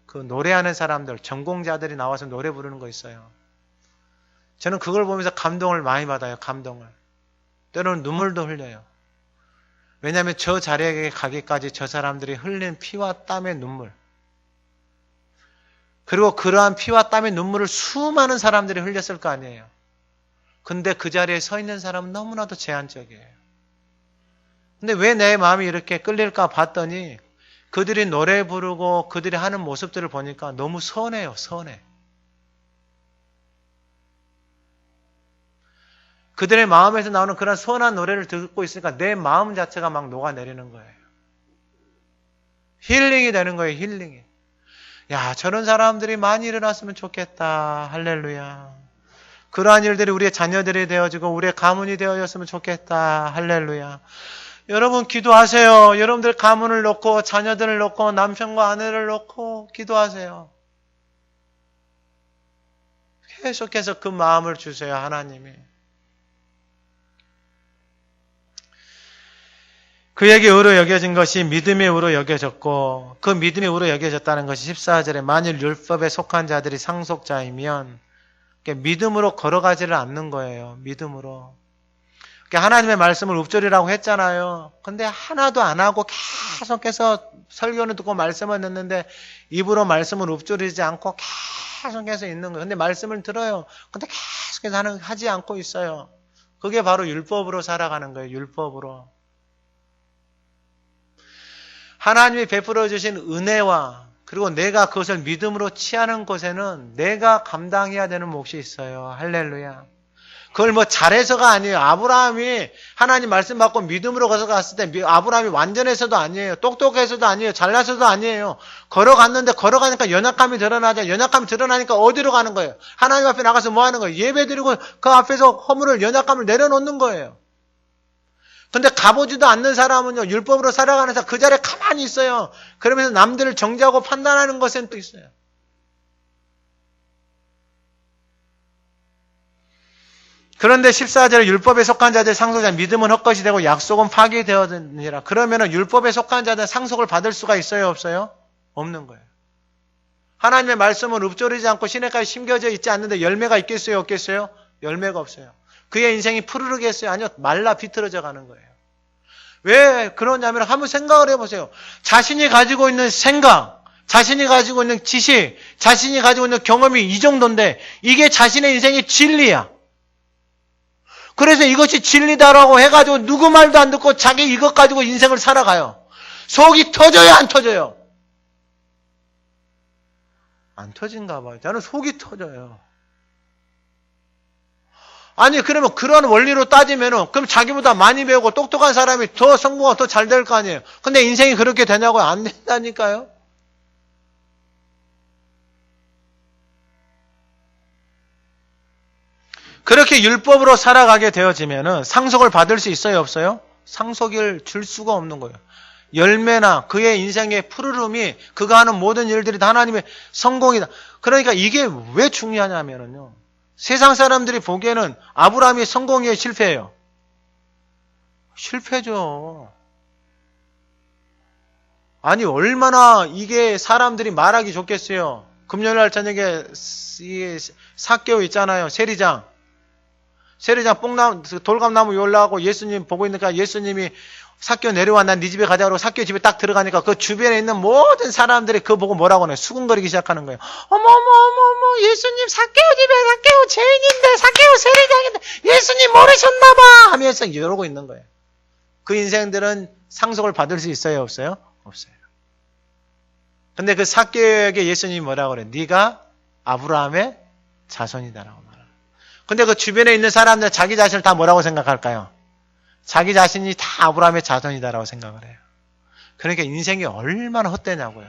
그 노래하는 사람들, 전공자들이 나와서 노래 부르는 거 있어요. 저는 그걸 보면서 감동을 많이 받아요. 감동을. 때로는 눈물도 흘려요. 왜냐하면 저 자리에 가기까지 저 사람들이 흘린 피와 땀의 눈물. 그리고 그러한 피와 땀의 눈물을 수많은 사람들이 흘렸을 거 아니에요. 근데 그 자리에 서 있는 사람은 너무나도 제한적이에요. 근데 왜 내 마음이 이렇게 끌릴까 봤더니 그들이 노래 부르고 그들이 하는 모습들을 보니까 너무 선해요. 선해. 그들의 마음에서 나오는 그런 선한 노래를 듣고 있으니까 내 마음 자체가 막 녹아내리는 거예요. 힐링이 되는 거예요. 힐링이. 야, 저런 사람들이 많이 일어났으면 좋겠다. 할렐루야. 그러한 일들이 우리의 자녀들이 되어지고 우리의 가문이 되어졌으면 좋겠다. 할렐루야. 여러분 기도하세요. 여러분들 가문을 놓고 자녀들을 놓고 남편과 아내를 놓고 기도하세요. 계속해서 그 마음을 주세요. 하나님이. 그에게 의로 여겨진 것이 믿음의 의로 여겨졌고 그 믿음의 의로 여겨졌다는 것이 14절에 만일 율법에 속한 자들이 상속자이면 믿음으로 걸어가지를 않는 거예요. 믿음으로. 하나님의 말씀을 읊조리라고 했잖아요. 근데 하나도 안 하고 계속해서 설교는 듣고 말씀을 듣는데 입으로 말씀을 읊조리지 않고 계속해서 있는 거예요. 근데 말씀을 들어요. 근데 계속해서 하지 않고 있어요. 그게 바로 율법으로 살아가는 거예요. 율법으로. 하나님이 베풀어 주신 은혜와 그리고 내가 그것을 믿음으로 취하는 것에는 내가 감당해야 되는 몫이 있어요. 할렐루야. 그걸 뭐 잘해서가 아니에요. 아브라함이 하나님 말씀 받고 믿음으로 걸어갔을 때 아브라함이 완전해서도 아니에요. 똑똑해서도 아니에요. 잘나서도 아니에요. 걸어갔는데 걸어가니까 연약함이 드러나죠. 연약함이 드러나니까 어디로 가는 거예요? 하나님 앞에 나가서 뭐 하는 거예요? 예배 드리고 그 앞에서 허물을 연약함을 내려놓는 거예요. 근데 가보지도 않는 사람은요, 율법으로 살아가는 사람 그 자리에 가만히 있어요. 그러면서 남들을 정죄하고 판단하는 것은 또 있어요. 그런데 14절에 율법에 속한 자들 상속자 믿음은 헛것이 되고 약속은 파기되었느니라. 그러면은 율법에 속한 자들 상속을 받을 수가 있어요, 없어요? 없는 거예요. 하나님의 말씀은 읊조리지 않고 시내까지 심겨져 있지 않는데 열매가 있겠어요, 없겠어요? 열매가 없어요. 그의 인생이 푸르르겠어요? 아니요, 말라 비틀어져 가는 거예요. 왜 그러냐면 한번 생각을 해보세요. 자신이 가지고 있는 생각, 자신이 가지고 있는 지식, 자신이 가지고 있는 경험이 이 정도인데 이게 자신의 인생의 진리야. 그래서 이것이 진리다라고 해가지고 누구 말도 안 듣고 자기 이것 가지고 인생을 살아가요. 속이 터져요, 안 터져요? 안 터진가 봐요. 저는 속이 터져요. 아니 그러면 그런 원리로 따지면은 그럼 자기보다 많이 배우고 똑똑한 사람이 더 성공하고 더 잘 될 거 아니에요. 근데 인생이 그렇게 되냐고요? 안 된다니까요. 그렇게 율법으로 살아가게 되어지면은 상속을 받을 수 있어요, 없어요? 상속을 줄 수가 없는 거예요. 열매나 그의 인생의 푸르름이 그가 하는 모든 일들이 다 하나님의 성공이다. 그러니까 이게 왜 중요하냐면은요. 세상 사람들이 보기에는 아브라함이 성공이에요, 실패예요? 실패죠. 아니 얼마나 이게 사람들이 말하기 좋겠어요. 금요일날 저녁에 삭개오 있잖아요. 세리장 뽕나무 돌감나무 위에 올라가고 예수님 보고 있으니까 예수님이 삭개오 내려와 난 네 집에 가자고 삭개오 집에 딱 들어가니까 그 주변에 있는 모든 사람들이 그거 보고 뭐라고 하나요? 수근거리기 시작하는 거예요. 어머 예수님 삭개오 집에 삭개오 죄인인데 삭개오 세리장인데 예수님 모르셨나봐 하면서 이러고 있는 거예요. 그 인생들은 상속을 받을 수 있어요, 없어요? 없어요. 근데 그 삭개오에게 예수님이 뭐라고 그래요? 네가 아브라함의 자손이다라고 말해요. 근데 그 주변에 있는 사람들 자기 자신을 다 뭐라고 생각할까요? 자기 자신이 다 아브라함의 자손이다라고 생각을 해요. 그러니까 인생이 얼마나 헛되냐고요.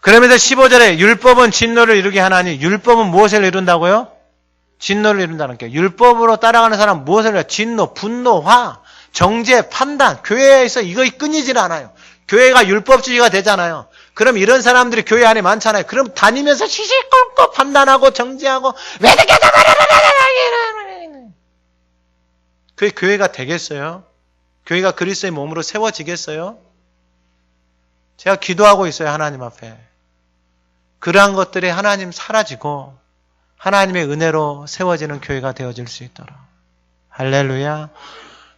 그러면서 15절에 율법은 진노를 이루게 하나니 율법은 무엇을 이룬다고요? 진노를 이룬다는 게 율법으로 따라가는 사람은 무엇을 이루어요? 진노, 분노, 화, 정죄, 판단. 교회에서 이거 끊이질 않아요. 교회가 율법주의가 되잖아요. 그럼 이런 사람들이 교회 안에 많잖아요. 그럼 다니면서 시시콜콜 판단하고 정죄하고 왜 이렇게 그게 교회가 되겠어요? 교회가 그리스도의 몸으로 세워지겠어요? 제가 기도하고 있어요. 하나님 앞에. 그러한 것들이 하나님 사라지고 하나님의 은혜로 세워지는 교회가 되어질 수 있도록. 할렐루야.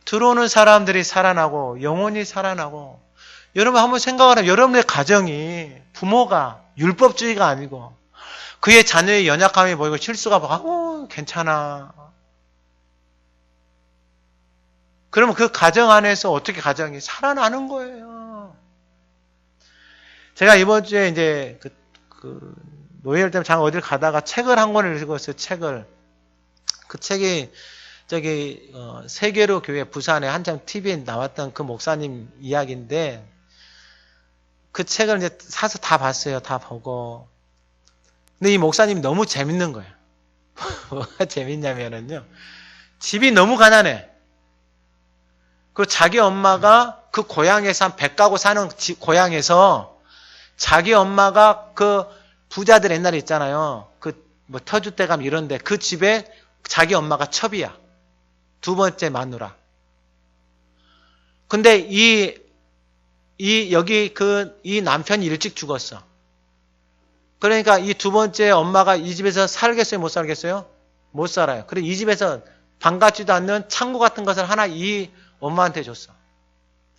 들어오는 사람들이 살아나고 영혼이 살아나고 여러분 한번 생각을 하면 여러분의 가정이 부모가 율법주의가 아니고 그의 자녀의 연약함이 보이고 실수가 보이고 괜찮아. 그러면 그 가정 안에서 어떻게 가정이 살아나는 거예요. 제가 이번 주에 이제 그 노예일 때문에 잠깐 어딜 가다가 책을 한 권을 읽었어요. 책을. 그 책이 세계로 교회 부산에 한참 TV에 나왔던 그 목사님 이야기인데 그 책을 이제 사서 다 봤어요. 다 보고. 근데 이 목사님이 너무 재밌는 거예요. 뭐가 재밌냐면은요. 집이 너무 가난해. 그 자기 엄마가 그 고향에서 한 100가구 사는 고향에서 자기 엄마가 그 부자들 옛날에 있잖아요. 그 뭐 터줏대감 이런데 그 집에 자기 엄마가 첩이야. 두 번째 마누라. 근데 이 이 남편이 일찍 죽었어. 그러니까 이 두 번째 엄마가 이 집에서 살겠어요? 못 살겠어요? 못 살아요. 그래 이 집에서 방 같지도 않는 창고 같은 것을 하나 이 엄마한테 줬어.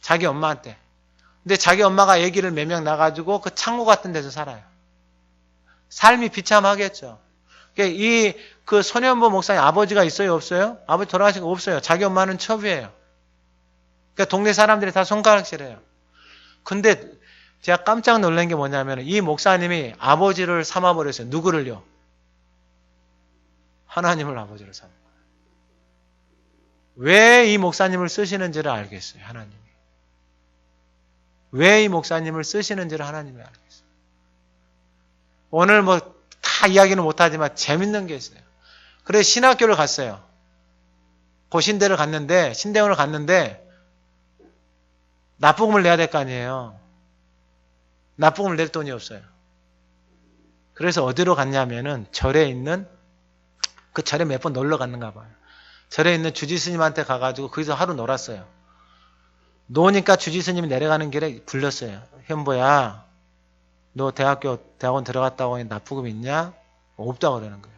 자기 엄마한테. 근데 자기 엄마가 아기를 몇 명 낳아가지고 그 창고 같은 데서 살아요. 삶이 비참하겠죠. 그 손현보 목사님 아버지가 있어요? 없어요? 아버지 돌아가신 거 없어요. 자기 엄마는 처부예요. 그러니까 동네 사람들이 다 손가락질해요. 근데 제가 깜짝 놀란 게 뭐냐면 이 목사님이 아버지를 삼아버렸어요. 누구를요? 하나님을 아버지로 삼은 거예요. 왜 이 목사님을 쓰시는지를 알겠어요. 하나님이. 왜 이 목사님을 쓰시는지를 하나님이 알겠어요. 오늘 뭐 다 이야기는 못하지만 재밌는 게 있어요. 그래서 신학교를 갔어요. 고신대를 갔는데 신대원을 갔는데 납부금을 내야 될 거 아니에요. 납부금을 낼 돈이 없어요. 그래서 어디로 갔냐면은 절에 있는 그 절에 몇 번 놀러 갔는가 봐요. 절에 있는 주지스님한테 가가지고 거기서 하루 놀았어요. 노니까 주지스님이 내려가는 길에 불렀어요. 현보야, 너 대학원 들어갔다고 하니 납부금 있냐? 없다고 그러는 거예요.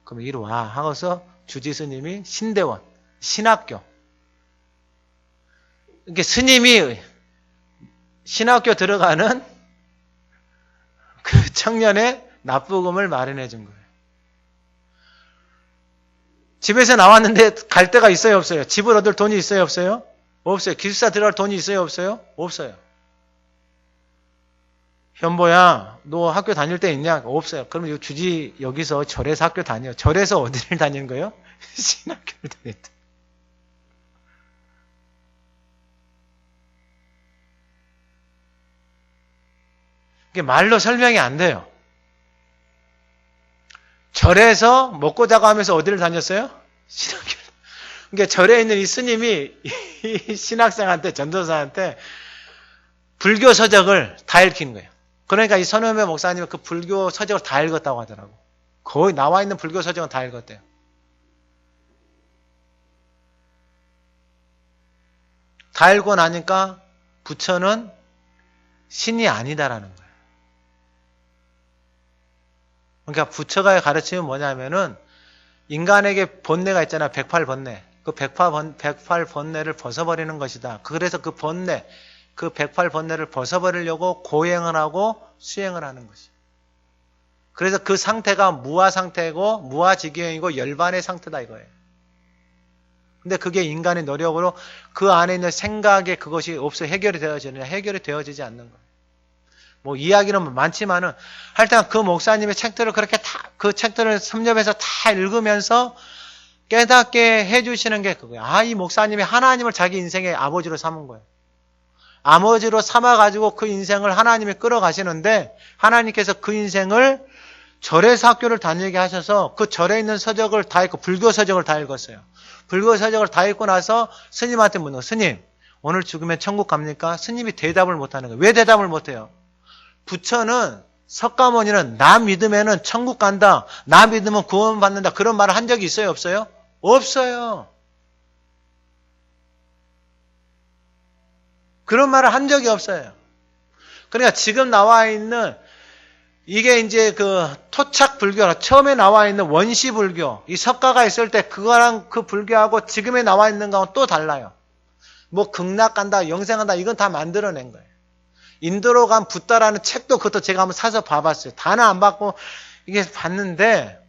그럼 이리 와 하고서 주지스님이 신대원, 신학교. 이렇게 스님이 신학교 들어가는 그 청년의 납부금을 마련해 준 거예요. 집에서 나왔는데 갈 데가 있어요, 없어요? 집을 얻을 돈이 있어요, 없어요? 없어요. 기숙사 들어갈 돈이 있어요, 없어요? 없어요. 현보야, 너 학교 다닐 때 있냐? 없어요. 그럼 여기서 절에서 학교 다녀. 절에서 어디를 다니는 거예요? 신학교를 다녔다. 이게 말로 설명이 안 돼요. 절에서 먹고 자고 하면서 어디를 다녔어요? 신학교를. 그러니까 절에 있는 이 스님이 이 신학생한테, 전도사한테 불교 서적을 다 읽힌 거예요. 그러니까 이 선우회 목사님은 그 불교 서적을 다 읽었다고 하더라고. 거의 나와 있는 불교 서적은 다 읽었대요. 다 읽고 나니까 부처는 신이 아니다라는 거예요. 그러니까 부처가 가르치면 뭐냐면은 인간에게 번뇌가 있잖아. 108번뇌. 그 108번뇌를 벗어버리는 것이다. 그래서 그 번뇌, 그 108번뇌를 벗어버리려고 고행을 하고 수행을 하는 것이. 그래서 그 상태가 무아 상태고 무아지경이고 열반의 상태다 이거예요. 근데 그게 인간의 노력으로 그 안에 있는 생각에 그것이 없어 해결이 되어지느냐? 해결이 되어지지 않는 거예요. 뭐 이야기는 많지만은 하여튼 그 목사님의 책들을 그렇게 그 책들을 섭렵해서 다 읽으면서 깨닫게 해주시는 게 그거예요. 이 목사님이 하나님을 자기 인생의 아버지로 삼은 거예요. 아버지로 삼아가지고 그 인생을 하나님이 끌어가시는데 하나님께서 그 인생을 절에서 학교를 다니게 하셔서 그 절에 있는 서적을 다 읽고 불교 서적을 다 읽었어요. 불교 서적을 다 읽고 나서 스님한테 묻는 거예요. 스님, 오늘 죽으면 천국 갑니까? 스님이 대답을 못하는 거예요. 왜 대답을 못해요? 부처는 석가모니는 나 믿으면은 천국 간다. 나 믿으면 구원받는다. 그런 말을 한 적이 있어요? 없어요? 없어요. 그런 말을 한 적이 없어요. 그러니까 지금 나와 있는 이게 이제 그 토착 불교, 처음에 나와 있는 원시 불교, 이 석가가 있을 때 그거랑 그 불교하고 지금에 나와 있는 거하고 또 달라요. 뭐 극락 간다, 영생한다, 이건 다 만들어낸 거예요. 인도로 간 붓다라는 책도 그것도 제가 한번 사서 봐봤어요. 다는 안 받고 이게 봤는데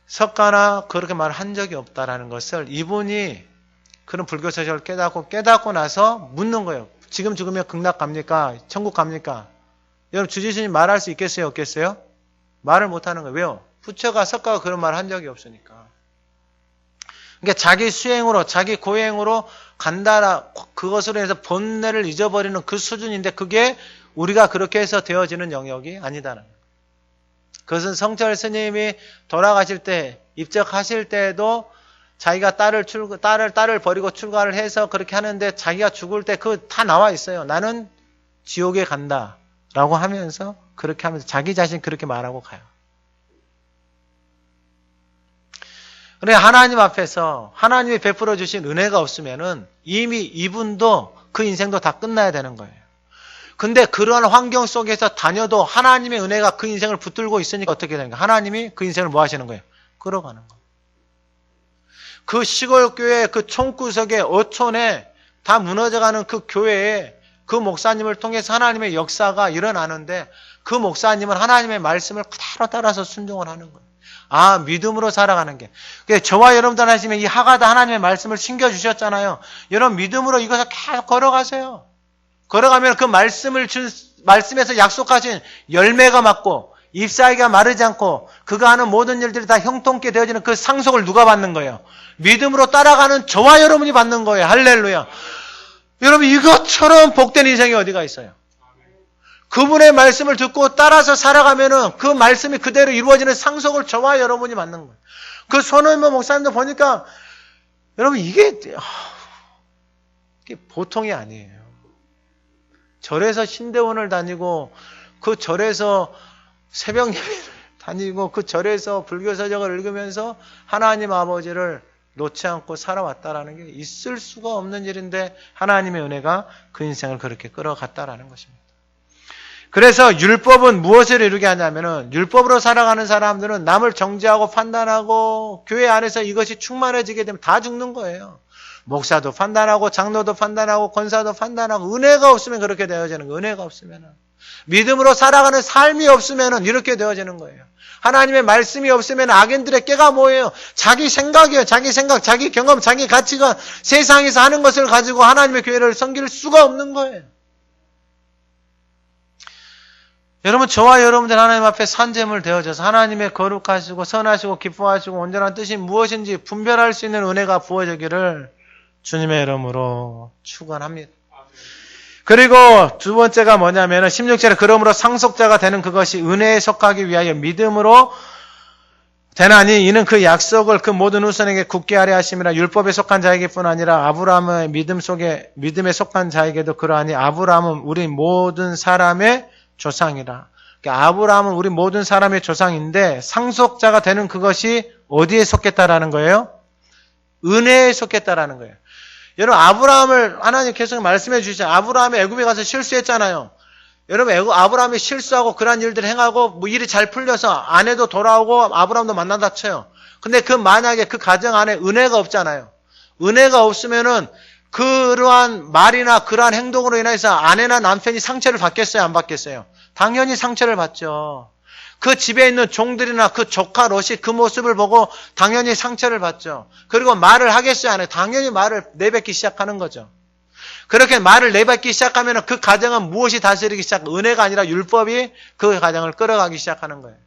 석가나 그렇게 말한 적이 없다라는 것을 이분이 그런 불교 서적을 깨닫고 나서 묻는 거예요. 지금 죽으면 극락 갑니까? 천국 갑니까? 여러분 주지스님 말할 수 있겠어요? 없겠어요? 말을 못하는 거예요. 왜요? 부처가 석가가 그런 말을 한 적이 없으니까. 그러니까 자기 수행으로 자기 고행으로 간다라 그것으로 해서 본뇌를 잊어버리는 그 수준인데 그게 우리가 그렇게 해서 되어지는 영역이 아니다라는 거예요. 그것은 성철 스님이 돌아가실 때 입적하실 때에도 자기가 딸을 버리고 출가를 해서 그렇게 하는데 자기가 죽을 때 그 다 나와 있어요. 나는 지옥에 간다라고 하면서 그렇게 하면서 자기 자신 그렇게 말하고 가요. 그래 하나님 앞에서 하나님이 베풀어 주신 은혜가 없으면은 이미 이분도 그 인생도 다 끝나야 되는 거예요. 근데 그러한 환경 속에서 다녀도 하나님의 은혜가 그 인생을 붙들고 있으니까 어떻게 되는가? 하나님이 그 인생을 뭐 하시는 거예요? 끌어가는 거예요. 그 시골 교회 그 총구석에 어촌에 다 무너져가는 그 교회에 그 목사님을 통해서 하나님의 역사가 일어나는데 그 목사님은 하나님의 말씀을 그대로 따라서 순종을 하는 거예요. 아, 믿음으로 살아가는 게. 저와 여러분들 하시면 이 하가다 하나님의 말씀을 신겨주셨잖아요. 여러분 믿음으로 이것을 계속 걸어가세요. 걸어가면 그 말씀에서 약속하신 열매가 맺고 잎사귀가 마르지 않고 그가 하는 모든 일들이 다 형통케 되어지는 그 상속을 누가 받는 거예요? 믿음으로 따라가는 저와 여러분이 받는 거예요. 할렐루야. 여러분 이것처럼 복된 인생이 어디가 있어요? 그분의 말씀을 듣고 따라서 살아가면은 그 말씀이 그대로 이루어지는 상속을 저와 여러분이 받는 거예요. 그 손흥민 목사님도 보니까 여러분 이게 보통이 아니에요. 절에서 신대원을 다니고 그 절에서 새벽 예배를 다니고 그 절에서 불교서적을 읽으면서 하나님 아버지를 놓지 않고 살아왔다라는 게 있을 수가 없는 일인데 하나님의 은혜가 그 인생을 그렇게 끌어갔다라는 것입니다. 그래서 율법은 무엇을 이루게 하냐면은 율법으로 살아가는 사람들은 남을 정죄하고 판단하고 교회 안에서 이것이 충만해지게 되면 다 죽는 거예요. 목사도 판단하고 장로도 판단하고 권사도 판단하고 은혜가 없으면 그렇게 되어지는 거예요. 은혜가 없으면은 믿음으로 살아가는 삶이 없으면은 이렇게 되어지는 거예요. 하나님의 말씀이 없으면 악인들의 꾀가 뭐예요? 자기 생각이에요. 자기 생각, 자기 경험, 자기 가치관, 세상에서 하는 것을 가지고 하나님의 교회를 섬길 수가 없는 거예요. 여러분 저와 여러분들 하나님 앞에 산재물 되어져서 하나님의 거룩하시고 선하시고 기뻐하시고 온전한 뜻이 무엇인지 분별할 수 있는 은혜가 부어지기를 주님의 이름으로 축원합니다. 그리고 두 번째가 뭐냐면은 16절에 그러므로 상속자가 되는 그것이 은혜에 속하기 위하여 믿음으로 되나니 이는 그 약속을 그 모든 후손에게 굳게 하려 하심이라. 율법에 속한 자에게뿐 아니라 아브라함의 믿음에 속한 자에게도 그러하니 아브라함은 우리 모든 사람의 조상이라. 그러니까 아브라함은 우리 모든 사람의 조상인데 상속자가 되는 그것이 어디에 속했다라는 거예요? 은혜에 속했다라는 거예요. 여러분 아브라함을 하나님 계속 말씀해 주시죠. 아브라함이 애굽에 가서 실수했잖아요. 여러분 아브라함이 실수하고 그런 일들을 행하고 뭐 일이 잘 풀려서 아내도 돌아오고 아브라함도 만난다 쳐요. 근데 만약에 그 가정 안에 은혜가 없잖아요. 은혜가 없으면은 그러한 말이나 그러한 행동으로 인해서 아내나 남편이 상처를 받겠어요? 안 받겠어요? 당연히 상처를 받죠. 그 집에 있는 종들이나 그 조카 롯이 그 모습을 보고 당연히 상처를 받죠. 그리고 말을 하겠어요? 안 해요? 당연히 말을 내뱉기 시작하는 거죠. 그렇게 말을 내뱉기 시작하면 그 가정은 무엇이 다스리기 은혜가 아니라 율법이 그 가정을 끌어가기 시작하는 거예요.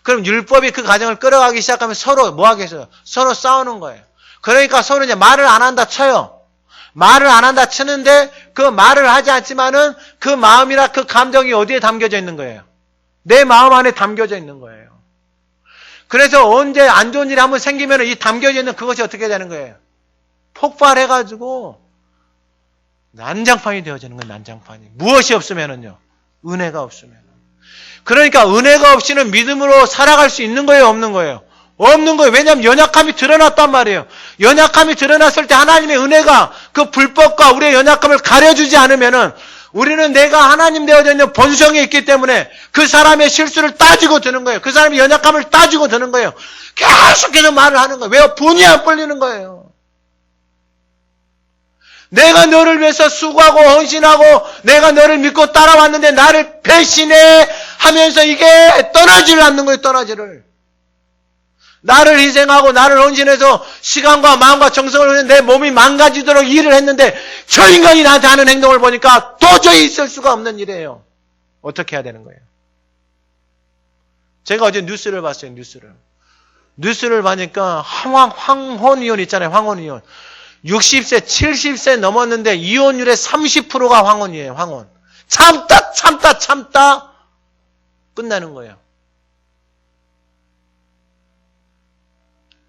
그럼 율법이 그 가정을 끌어가기 시작하면 서로 뭐 하겠어요? 서로 싸우는 거예요. 그러니까 서로 이제 말을 안 한다 쳐요. 말을 안 한다 치는데 그 말을 하지 않지만은 그 마음이나 그 감정이 어디에 담겨져 있는 거예요? 내 마음 안에 담겨져 있는 거예요. 그래서 언제 안 좋은 일이 한번 생기면 이 담겨져 있는 그것이 어떻게 되는 거예요? 폭발해가지고 난장판이 되어지는 거예요. 난장판이. 무엇이 없으면은요? 은혜가 없으면. 그러니까 은혜가 없이는 믿음으로 살아갈 수 있는 거예요? 없는 거예요? 없는 거예요. 왜냐하면 연약함이 드러났단 말이에요. 연약함이 드러났을 때 하나님의 은혜가 그 불법과 우리의 연약함을 가려주지 않으면은 우리는 내가 하나님 되어져 있는 본성이 있기 때문에 그 사람의 실수를 따지고 드는 거예요. 그 사람의 연약함을 따지고 드는 거예요. 계속해서 말을 하는 거예요. 왜요? 분이 안 풀리는 거예요. 내가 너를 위해서 수고하고 헌신하고 내가 너를 믿고 따라왔는데 나를 배신해 하면서 이게 떠나지를 않는 거예요. 떠나지를. 나를 희생하고 나를 헌신해서 시간과 마음과 정성을 흘려 내 몸이 망가지도록 일을 했는데 저 인간이 나한테 하는 행동을 보니까 도저히 있을 수가 없는 일이에요. 어떻게 해야 되는 거예요? 제가 어제 뉴스를 봤어요. 뉴스를 보니까 황혼이혼 있잖아요. 황혼이혼. 60세, 70세 넘었는데 이혼율의 30%가 황혼이에요. 황혼. 참다 끝나는 거예요.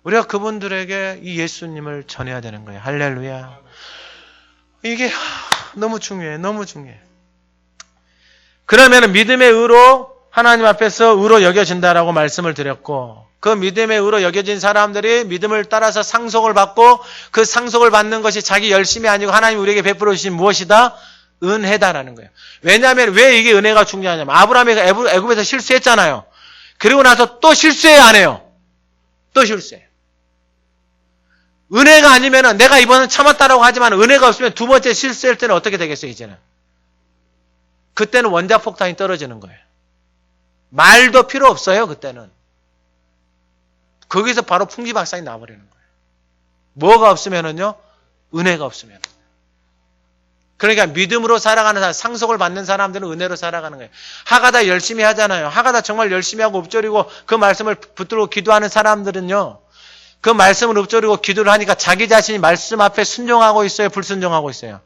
우리가 그분들에게 이 예수님을 전해야 되는 거예요. 할렐루야. 이게 너무 중요해. 너무 중요해. 그러면 믿음의 의로 하나님 앞에서 의로 여겨진다라고 말씀을 드렸고 그 믿음의 의로 여겨진 사람들이 믿음을 따라서 상속을 받고 그 상속을 받는 것이 자기 열심이 아니고 하나님이 우리에게 베풀어 주신 무엇이다? 은혜다라는 거예요. 왜냐하면 왜 이게 은혜가 중요하냐면 아브라함이 애굽에서 실수했잖아요. 그리고 나서 또 실수해요, 안 해요? 또 실수해요. 은혜가 아니면은 내가 이번은 참았다라고 하지만 은혜가 없으면 두 번째 실수할 때는 어떻게 되겠어요, 이제는? 그때는 원자폭탄이 떨어지는 거예요. 말도 필요 없어요, 그때는. 거기서 바로 풍지박산이 나버리는 거예요. 뭐가 없으면은요? 은혜가 없으면. 그러니까 믿음으로 살아가는 사람, 상속을 받는 사람들은 은혜로 살아가는 거예요. 하가다 열심히 하잖아요. 하가다 정말 열심히 하고 읊조리고 그 말씀을 붙들고 기도하는 사람들은요. 그 말씀을 읊조리고 기도를 하니까 자기 자신이 말씀 앞에 순종하고 있어요? 불순종하고 있어요?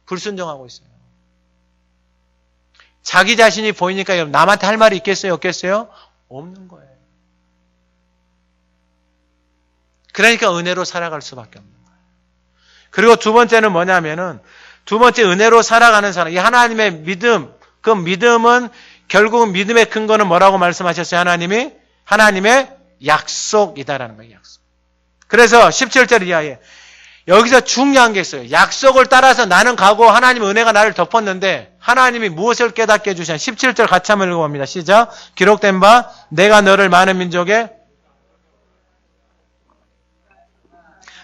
불순종하고 있어요. 자기 자신이 보이니까 남한테 할 말이 있겠어요? 없겠어요? 없는 거예요. 그러니까 은혜로 살아갈 수밖에 없는 거예요. 그리고 두 번째는 뭐냐면은 두 번째 은혜로 살아가는 사람. 이 하나님의 믿음, 그 믿음은 결국은 믿음의 근거는 뭐라고 말씀하셨어요? 하나님이? 하나님의 약속이다라는 거예요. 약속. 그래서 17절 이하에 여기서 중요한 게 있어요. 약속을 따라서 나는 가고 하나님 은혜가 나를 덮었는데 하나님이 무엇을 깨닫게 해주셨냐. 17절 같이 한번 읽어봅니다. 시작. 기록된 바 내가 너를 많은 민족에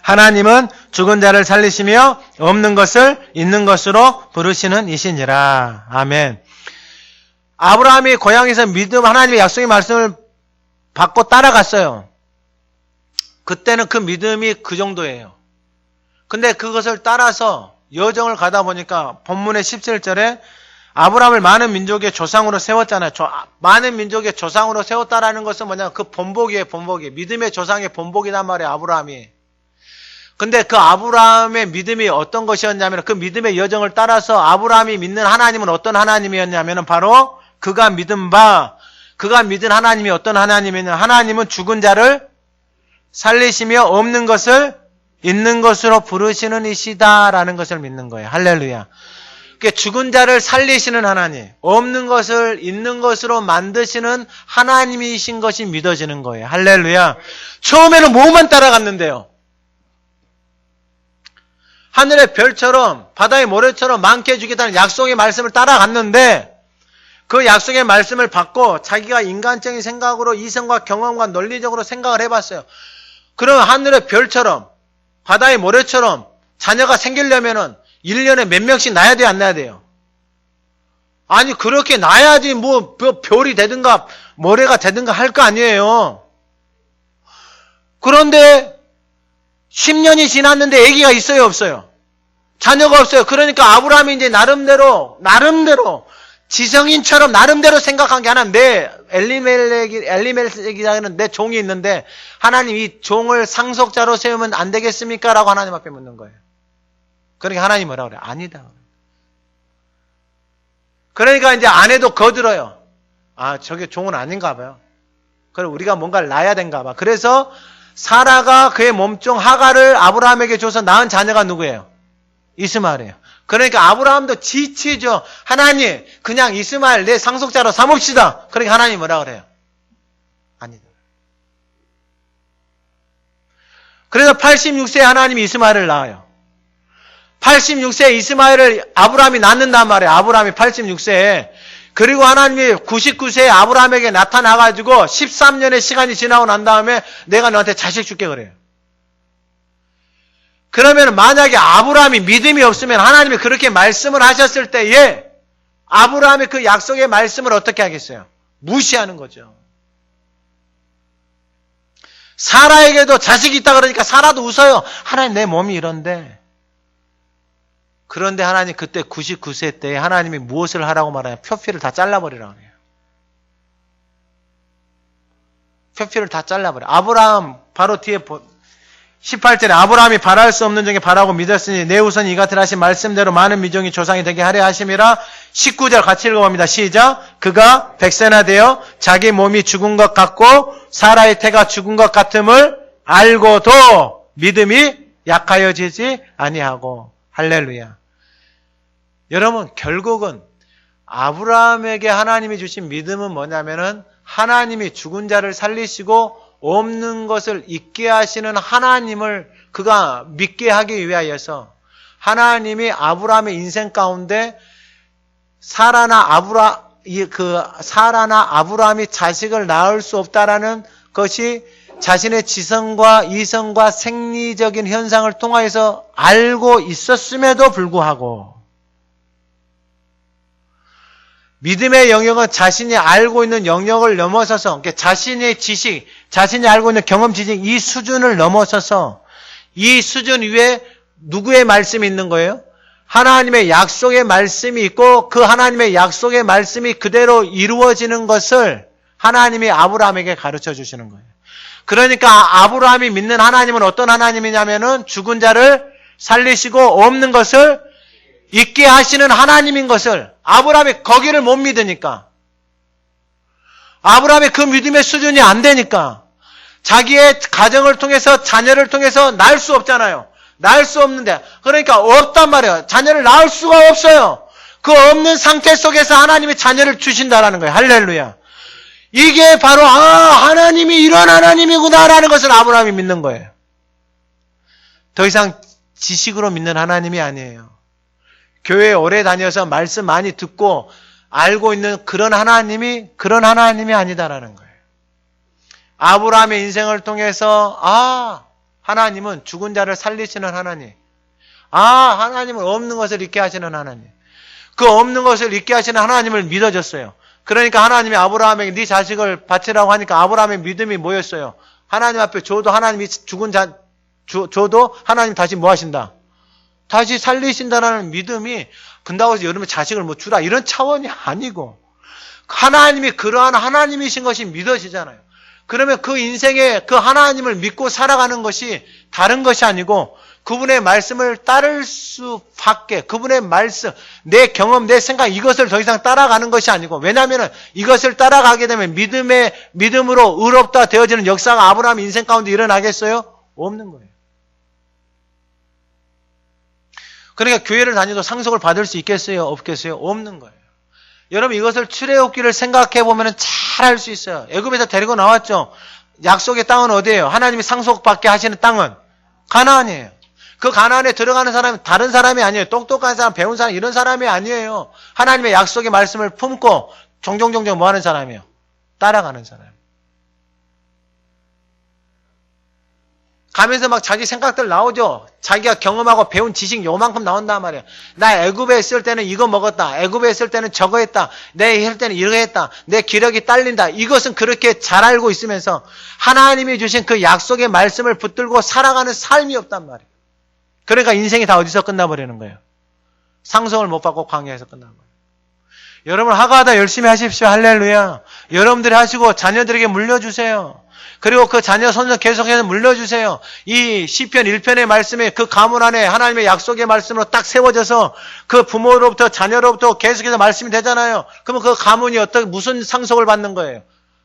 하나님은 죽은 자를 살리시며 없는 것을 있는 것으로 부르시는 이시니라. 아멘. 아브라함이 고향에서 믿음 하나님의 약속의 말씀을 받고 따라갔어요. 그때는 그 믿음이 그 정도예요. 근데 그것을 따라서 여정을 가다 보니까 본문의 17절에 아브라함을 많은 민족의 조상으로 세웠잖아요. 많은 민족의 조상으로 세웠다라는 것은 뭐냐면 그 본복이에요. 본복이. 믿음의 조상의 본복이란 말이에요. 아브라함이. 근데 그 아브라함의 믿음이 어떤 것이었냐면 그 믿음의 여정을 따라서 아브라함이 믿는 하나님은 어떤 하나님이었냐면 바로 그가 믿은 하나님이 어떤 하나님이냐. 하나님은 죽은 자를 살리시며 없는 것을 있는 것으로 부르시는 이시다라는 것을 믿는 거예요. 할렐루야. 그러니까 죽은 자를 살리시는 하나님, 없는 것을 있는 것으로 만드시는 하나님이신 것이 믿어지는 거예요. 할렐루야. 처음에는 뭐만 따라갔는데요. 하늘의 별처럼 바다의 모래처럼 많게 해주겠다는 약속의 말씀을 따라갔는데 그 약속의 말씀을 받고 자기가 인간적인 생각으로 이성과 경험과 논리적으로 생각을 해봤어요. 그럼 하늘의 별처럼 바다의 모래처럼 자녀가 생기려면은 1년에 몇 명씩 낳아야 돼요? 안 낳아야 돼요? 아니 그렇게 낳아야지 뭐 별이 되든가 모래가 되든가 할 거 아니에요. 그런데 10년이 지났는데 아기가 있어요? 없어요? 자녀가 없어요. 그러니까 아브라함이 이제 나름대로 지성인처럼 나름대로 생각한 게 하나, 엘리멜렉이라는 내 종이 있는데 하나님 이 종을 상속자로 세우면 안 되겠습니까? 라고 하나님 앞에 묻는 거예요. 그러니까 하나님 뭐라고 그래요? 아니다. 그러니까 이제 아내도 거들어요. 아, 저게 종은 아닌가 봐요. 그럼 우리가 뭔가를 낳아야 된가 봐. 그래서 사라가 그의 몸종 하가를 아브라함에게 줘서 낳은 자녀가 누구예요? 이스마엘이에요. 그러니까 아브라함도 지치죠. 하나님, 그냥 이스마엘 내 상속자로 삼읍시다. 그러니까 하나님 뭐라 그래요? 아니다. 그래서 86세에 하나님이 이스마엘을 낳아요. 86세에 이스마엘을 아브라함이 낳는단 말이에요. 아브라함이 86세에. 그리고 하나님이 99세에 아브라함에게 나타나가지고 13년의 시간이 지나고 난 다음에 내가 너한테 자식 줄게 그래요. 그러면 만약에 아브라함이 믿음이 없으면 하나님이 그렇게 말씀을 하셨을 때에 아브라함이 그 약속의 말씀을 어떻게 하겠어요? 무시하는 거죠. 사라에게도 자식이 있다 그러니까 사라도 웃어요. 하나님 내 몸이 이런데. 그런데 하나님 그때 99세 때 하나님이 무엇을 하라고 말하냐? 표피를 다 잘라버리라고 해요. 표피를 다 잘라버려. 아브라함 바로 뒤에 18절에 아브라함이 바랄 수 없는 중에 바라고 믿었으니 내 후손이 이 같은 하신 말씀대로 많은 민족이 조상이 되게 하려 하심이라. 19절 같이 읽어봅니다. 시작. 그가 백세나 되어 자기 몸이 죽은 것 같고 사라의 태가 죽은 것 같음을 알고도 믿음이 약하여지지 아니하고. 할렐루야. 여러분 결국은 아브라함에게 하나님이 주신 믿음은 뭐냐면은 하나님이 죽은 자를 살리시고 없는 것을 있게 하시는 하나님을 그가 믿게 하기 위하여서 하나님이 아브라함의 인생 가운데 사라나 아브라함이 자식을 낳을 수 없다라는 것이 자신의 지성과 이성과 생리적인 현상을 통하여서 알고 있었음에도 불구하고 믿음의 영역은 자신이 알고 있는 영역을 넘어서서 그러니까 자신의 지식, 자신이 알고 있는 경험 지식 이 수준을 넘어서서 이 수준 위에 누구의 말씀이 있는 거예요? 하나님의 약속의 말씀이 있고 그 하나님의 약속의 말씀이 그대로 이루어지는 것을 하나님이 아브라함에게 가르쳐 주시는 거예요. 그러니까 아브라함이 믿는 하나님은 어떤 하나님이냐면은 죽은 자를 살리시고 없는 것을 있게 하시는 하나님인 것을 아브라함이 거기를 못 믿으니까 아브라함의 그 믿음의 수준이 안 되니까 자기의 가정을 통해서 자녀를 통해서 낳을 수 없잖아요. 낳을 수 없는데 그러니까 없단 말이에요. 자녀를 낳을 수가 없어요. 그 없는 상태 속에서 하나님이 자녀를 주신다라는 거예요. 할렐루야. 이게 바로 하나님이 이런 하나님이구나라는 것을 아브라함이 믿는 거예요. 더 이상 지식으로 믿는 하나님이 아니에요. 교회에 오래 다녀서 말씀 많이 듣고 알고 있는 그런 하나님이 아니다라는 거예요. 아브라함의 인생을 통해서 하나님은 죽은 자를 살리시는 하나님. 하나님은 없는 것을 있게 하시는 하나님. 그 없는 것을 있게 하시는 하나님을 믿어줬어요. 그러니까 하나님이 아브라함에게 네 자식을 바치라고 하니까 아브라함의 믿음이 뭐였어요? 하나님 앞에 줘도 하나님이 줘도 하나님 다시 뭐 하신다? 다시 살리신다라는 믿음이 근다고 해서 여러분 자식을 뭐 주라 이런 차원이 아니고 하나님이 그러한 하나님이신 것이 믿어지잖아요. 그러면 그 인생에 그 하나님을 믿고 살아가는 것이 다른 것이 아니고 그분의 말씀을 따를 수밖에 그분의 말씀, 내 경험, 내 생각 이것을 더 이상 따라가는 것이 아니고 왜냐하면 이것을 따라가게 되면 믿음으로 의롭다 되어지는 역사가 아브라함 인생 가운데 일어나겠어요? 없는 거예요. 그러니까 교회를 다녀도 상속을 받을 수 있겠어요? 없겠어요? 없는 거예요. 여러분 이것을 출애굽기를 생각해 보면 잘 알 수 있어요. 애굽에서 데리고 나왔죠. 약속의 땅은 어디예요? 하나님이 상속받게 하시는 땅은 가나안이에요. 그 가나안에 들어가는 사람은 다른 사람이 아니에요. 똑똑한 사람, 배운 사람 이런 사람이 아니에요. 하나님의 약속의 말씀을 품고 종종 뭐 하는 사람이에요? 따라가는 사람. 가면서 막 자기 생각들 나오죠. 자기가 경험하고 배운 지식 요만큼 나온단 말이에요. 나 애굽에 있을 때는 이거 먹었다. 애굽에 있을 때는 저거 했다. 내 할 때는 이거 했다. 내 기력이 딸린다. 이것은 그렇게 잘 알고 있으면서 하나님이 주신 그 약속의 말씀을 붙들고 살아가는 삶이 없단 말이에요. 그러니까 인생이 다 어디서 끝나버리는 거예요? 상속을 못 받고 광야에서 끝나는 거예요. 여러분 하가하다 열심히 하십시오. 할렐루야. 여러분들이 하시고 자녀들에게 물려주세요. 그리고 그 자녀 손을 계속해서 물려주세요. 이 시편 1편의 말씀에 그 가문 안에 하나님의 약속의 말씀으로 딱 세워져서 그 부모로부터 자녀로부터 계속해서 말씀이 되잖아요. 그러면 그 가문이 무슨 상속을 받는 거예요?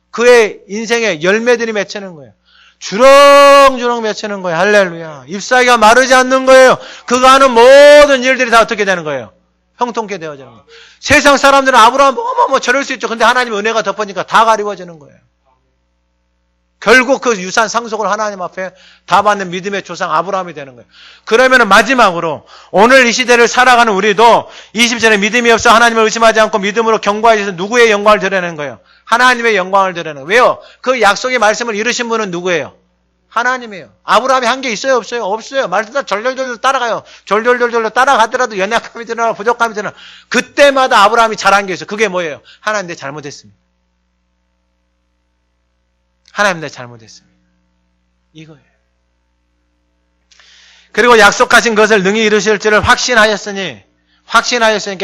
그의 인생에 열매들이 맺히는 거예요. 주렁주렁 맺히는 거예요. 할렐루야. 잎사귀가 마르지 않는 거예요. 그가 하는 모든 일들이 다 어떻게 되는 거예요? 형통케 되어지는 거예요. 세상 사람들은 아브라함 저럴 수 있죠. 근데 하나님의 은혜가 덮으니까 다 가리워지는 거예요. 결국 그 유산 상속을 하나님 앞에 다 받는 믿음의 조상 아브라함이 되는 거예요. 그러면 마지막으로 오늘 이 시대를 살아가는 우리도 20절에 믿음이 없어 하나님을 의심하지 않고 믿음으로 경과하셔서 누구의 영광을 드러내는 거예요? 하나님의 영광을 드러내는 거예요. 왜요? 그 약속의 말씀을 이루신 분은 누구예요? 하나님이에요. 아브라함이 한 게 있어요? 없어요? 없어요. 말씀 다 절절절절 따라가요. 절절절절 따라가더라도 연약함이 드러나 부족함이 드러나 그때마다 아브라함이 잘한 게 있어요. 그게 뭐예요? 하나님 내 잘못했습니다. 하나님 내 잘못했습니다. 이거예요. 그리고 약속하신 것을 능히 이루실 줄을 확신하였으니까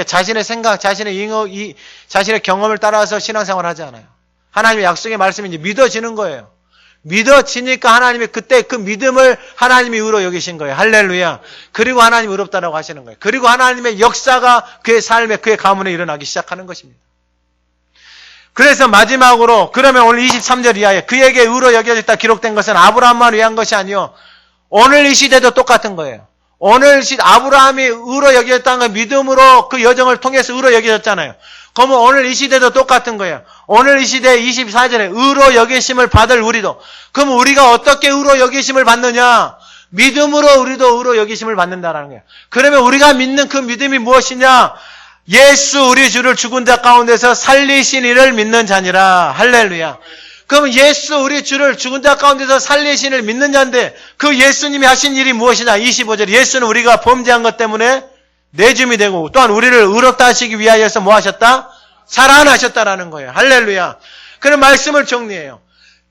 자신의 생각, 자신의 경험을 따라서 신앙생활을 하지 않아요. 하나님의 약속의 말씀이 이제 믿어지는 거예요. 믿어지니까 하나님이 그때 그 믿음을 하나님이 의로 여기신 거예요. 할렐루야. 그리고 하나님이 의롭다라고 하시는 거예요. 그리고 하나님의 역사가 그의 삶에, 그의 가문에 일어나기 시작하는 것입니다. 그래서 마지막으로 그러면 오늘 23절 이하에 그에게 의로 여겨졌다 기록된 것은 아브라함만 위한 것이 아니요 오늘 이 시대도 똑같은 거예요. 오늘 아브라함이 의로 여겨졌다는 건 믿음으로 그 여정을 통해서 의로 여겨졌잖아요. 그러면 오늘 이 시대도 똑같은 거예요. 오늘 이 시대 24절에 의로 여기심을 받을 우리도. 그럼 우리가 어떻게 의로 여기심을 받느냐? 믿음으로 우리도 의로 여기심을 받는다라는 거예요. 그러면 우리가 믿는 그 믿음이 무엇이냐? 예수 우리 주를 죽은 자 가운데서 살리신 이를 믿는 자니라. 할렐루야. 그럼 예수 우리 주를 죽은 자 가운데서 살리신 이를 믿는 자인데 그 예수님이 하신 일이 무엇이냐? 25절 예수는 우리가 범죄한 것 때문에 내줌이 되고 또한 우리를 의롭다 하시기 위하여서 뭐 하셨다? 살아나셨다라는 거예요. 할렐루야. 그런 말씀을 정리해요.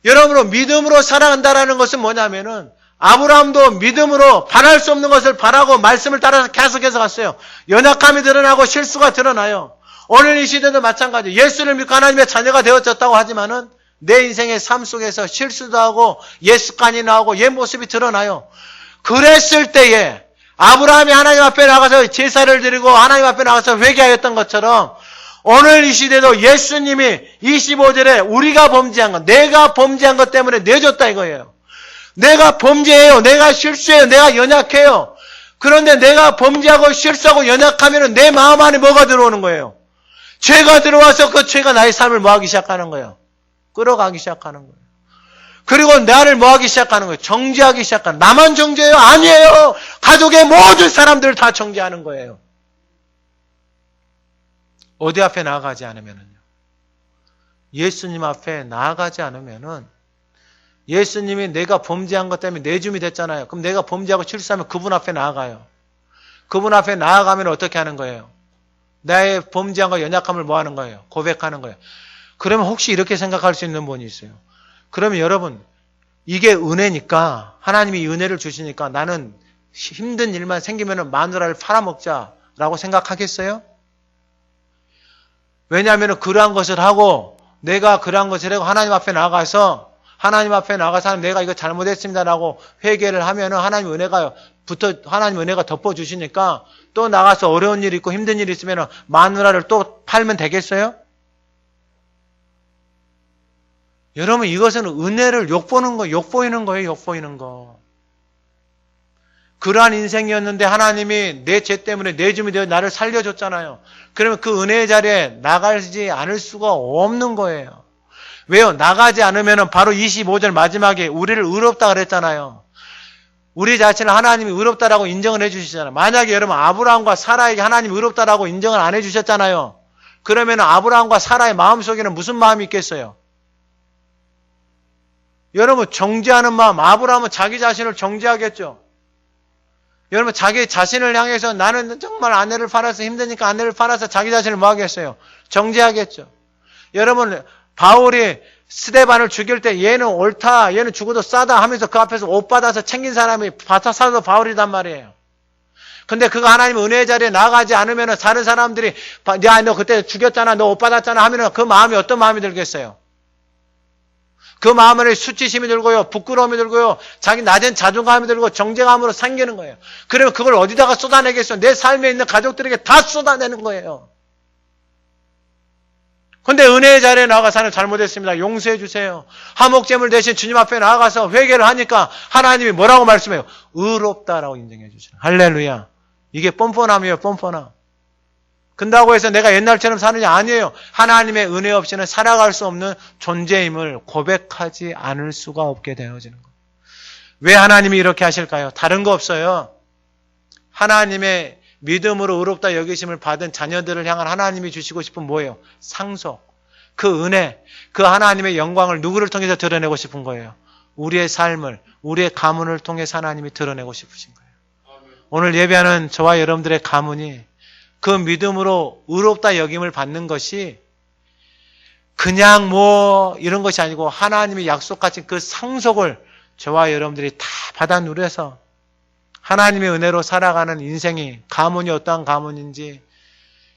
여러분으로 믿음으로 살아간다라는 것은 뭐냐면은 아브라함도 믿음으로 바랄 수 없는 것을 바라고 말씀을 따라서 계속해서 갔어요. 연약함이 드러나고 실수가 드러나요. 오늘 이 시대도 마찬가지. 예수를 믿고 하나님의 자녀가 되어졌다고 하지만은 내 인생의 삶 속에서 실수도 하고 옛 습관이 나오고 옛 모습이 드러나요. 그랬을 때에 아브라함이 하나님 앞에 나가서 제사를 드리고 하나님 앞에 나가서 회개하였던 것처럼 오늘 이 시대도 예수님이 25절에 우리가 범죄한 것, 내가 범죄한 것 때문에 내줬다 이거예요. 내가 범죄해요. 내가 실수해요. 내가 연약해요. 그런데 내가 범죄하고 실수하고 연약하면 내 마음 안에 뭐가 들어오는 거예요? 죄가 들어와서 그 죄가 나의 삶을 뭐하기 시작하는 거예요? 끌어가기 시작하는 거예요. 그리고 나를 뭐하기 시작하는 거예요? 정죄하기 시작하는 거예요. 나만 정죄해요? 아니에요. 가족의 모든 사람들을 다 정죄하는 거예요. 어디 앞에 나아가지 않으면요. 예수님 앞에 나아가지 않으면은 예수님이 내가 범죄한 것 때문에 내줌이 됐잖아요. 그럼 내가 범죄하고 실수하면 그분 앞에 나아가요. 그분 앞에 나아가면 어떻게 하는 거예요? 나의 범죄한 거 연약함을 뭐 하는 거예요? 고백하는 거예요. 그러면 혹시 이렇게 생각할 수 있는 분이 있어요. 그러면 여러분 이게 은혜니까 하나님이 은혜를 주시니까 나는 힘든 일만 생기면 마누라를 팔아먹자라고 생각하겠어요? 왜냐하면 그러한 것을 하고 내가 그러한 것을 하고 하나님 앞에 나가서 내가 이거 잘못했습니다라고 회개를 하면은 하나님 은혜가 덮어주시니까 또 나가서 어려운 일이 있고 힘든 일이 있으면 마누라를 또 팔면 되겠어요? 여러분 이것은 은혜를 욕보이는 거예요. 욕보이는 거. 그러한 인생이었는데 하나님이 내 죄 때문에 내줌이 되어 나를 살려줬잖아요. 그러면 그 은혜의 자리에 나가지 않을 수가 없는 거예요. 왜요? 나가지 않으면 바로 25절 마지막에 우리를 의롭다 그랬잖아요. 우리 자신을 하나님이 의롭다라고 인정을 해주시잖아요. 만약에 여러분 아브라함과 사라에게 하나님이 의롭다라고 인정을 안 해주셨잖아요. 그러면 아브라함과 사라의 마음속에는 무슨 마음이 있겠어요? 여러분 정죄하는 마음, 아브라함은 자기 자신을 정죄하겠죠. 여러분 자기 자신을 향해서 나는 정말 아내를 팔아서 힘드니까 아내를 팔아서 자기 자신을 뭐 하겠어요? 정죄하겠죠. 여러분 바울이 스데반을 죽일 때 얘는 옳다, 얘는 죽어도 싸다 하면서 그 앞에서 옷 받아서 챙긴 사람이 바사도 바울이단 말이에요. 근데 그가 하나님의 은혜의 자리에 나가지 않으면 다른 사람들이 야, 너 그때 죽였잖아, 너 옷 받았잖아 하면 그 마음이 어떤 마음이 들겠어요? 그 마음에 수치심이 들고요, 부끄러움이 들고요, 자기 낮은 자존감이 들고 정죄감으로 생기는 거예요. 그러면 그걸 어디다가 쏟아내겠어요? 내 삶에 있는 가족들에게 다 쏟아내는 거예요. 근데 은혜의 자리에 나가서 하나님 잘못했습니다. 용서해 주세요. 화목제물 대신 주님 앞에 나가서 회개를 하니까 하나님이 뭐라고 말씀해요? 의롭다라고 인정해 주시는. 할렐루야. 이게 뻔뻔함이에요. 뻔뻔함. 근다고 해서 내가 옛날처럼 사느냐? 아니에요. 하나님의 은혜 없이는 살아갈 수 없는 존재임을 고백하지 않을 수가 없게 되어지는 거예요. 왜 하나님이 이렇게 하실까요? 다른 거 없어요. 하나님의 믿음으로 의롭다 여기심을 받은 자녀들을 향한 하나님이 주시고 싶은 뭐예요? 상속. 그 은혜, 그 하나님의 영광을 누구를 통해서 드러내고 싶은 거예요? 우리의 삶을, 우리의 가문을 통해서 하나님이 드러내고 싶으신 거예요. 오늘 예배하는 저와 여러분들의 가문이 그 믿음으로 의롭다 여김을 받는 것이 그냥 뭐 이런 것이 아니고 하나님의 약속하신 그 상속을 저와 여러분들이 다 받아 누려서 하나님의 은혜로 살아가는 인생이 가문이 어떠한 가문인지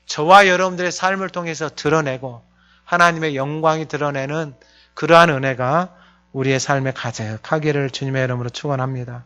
저와 여러분들의 삶을 통해서 드러내고 하나님의 영광이 드러내는 그러한 은혜가 우리의 삶에 가득하기를 주님의 이름으로 축원합니다.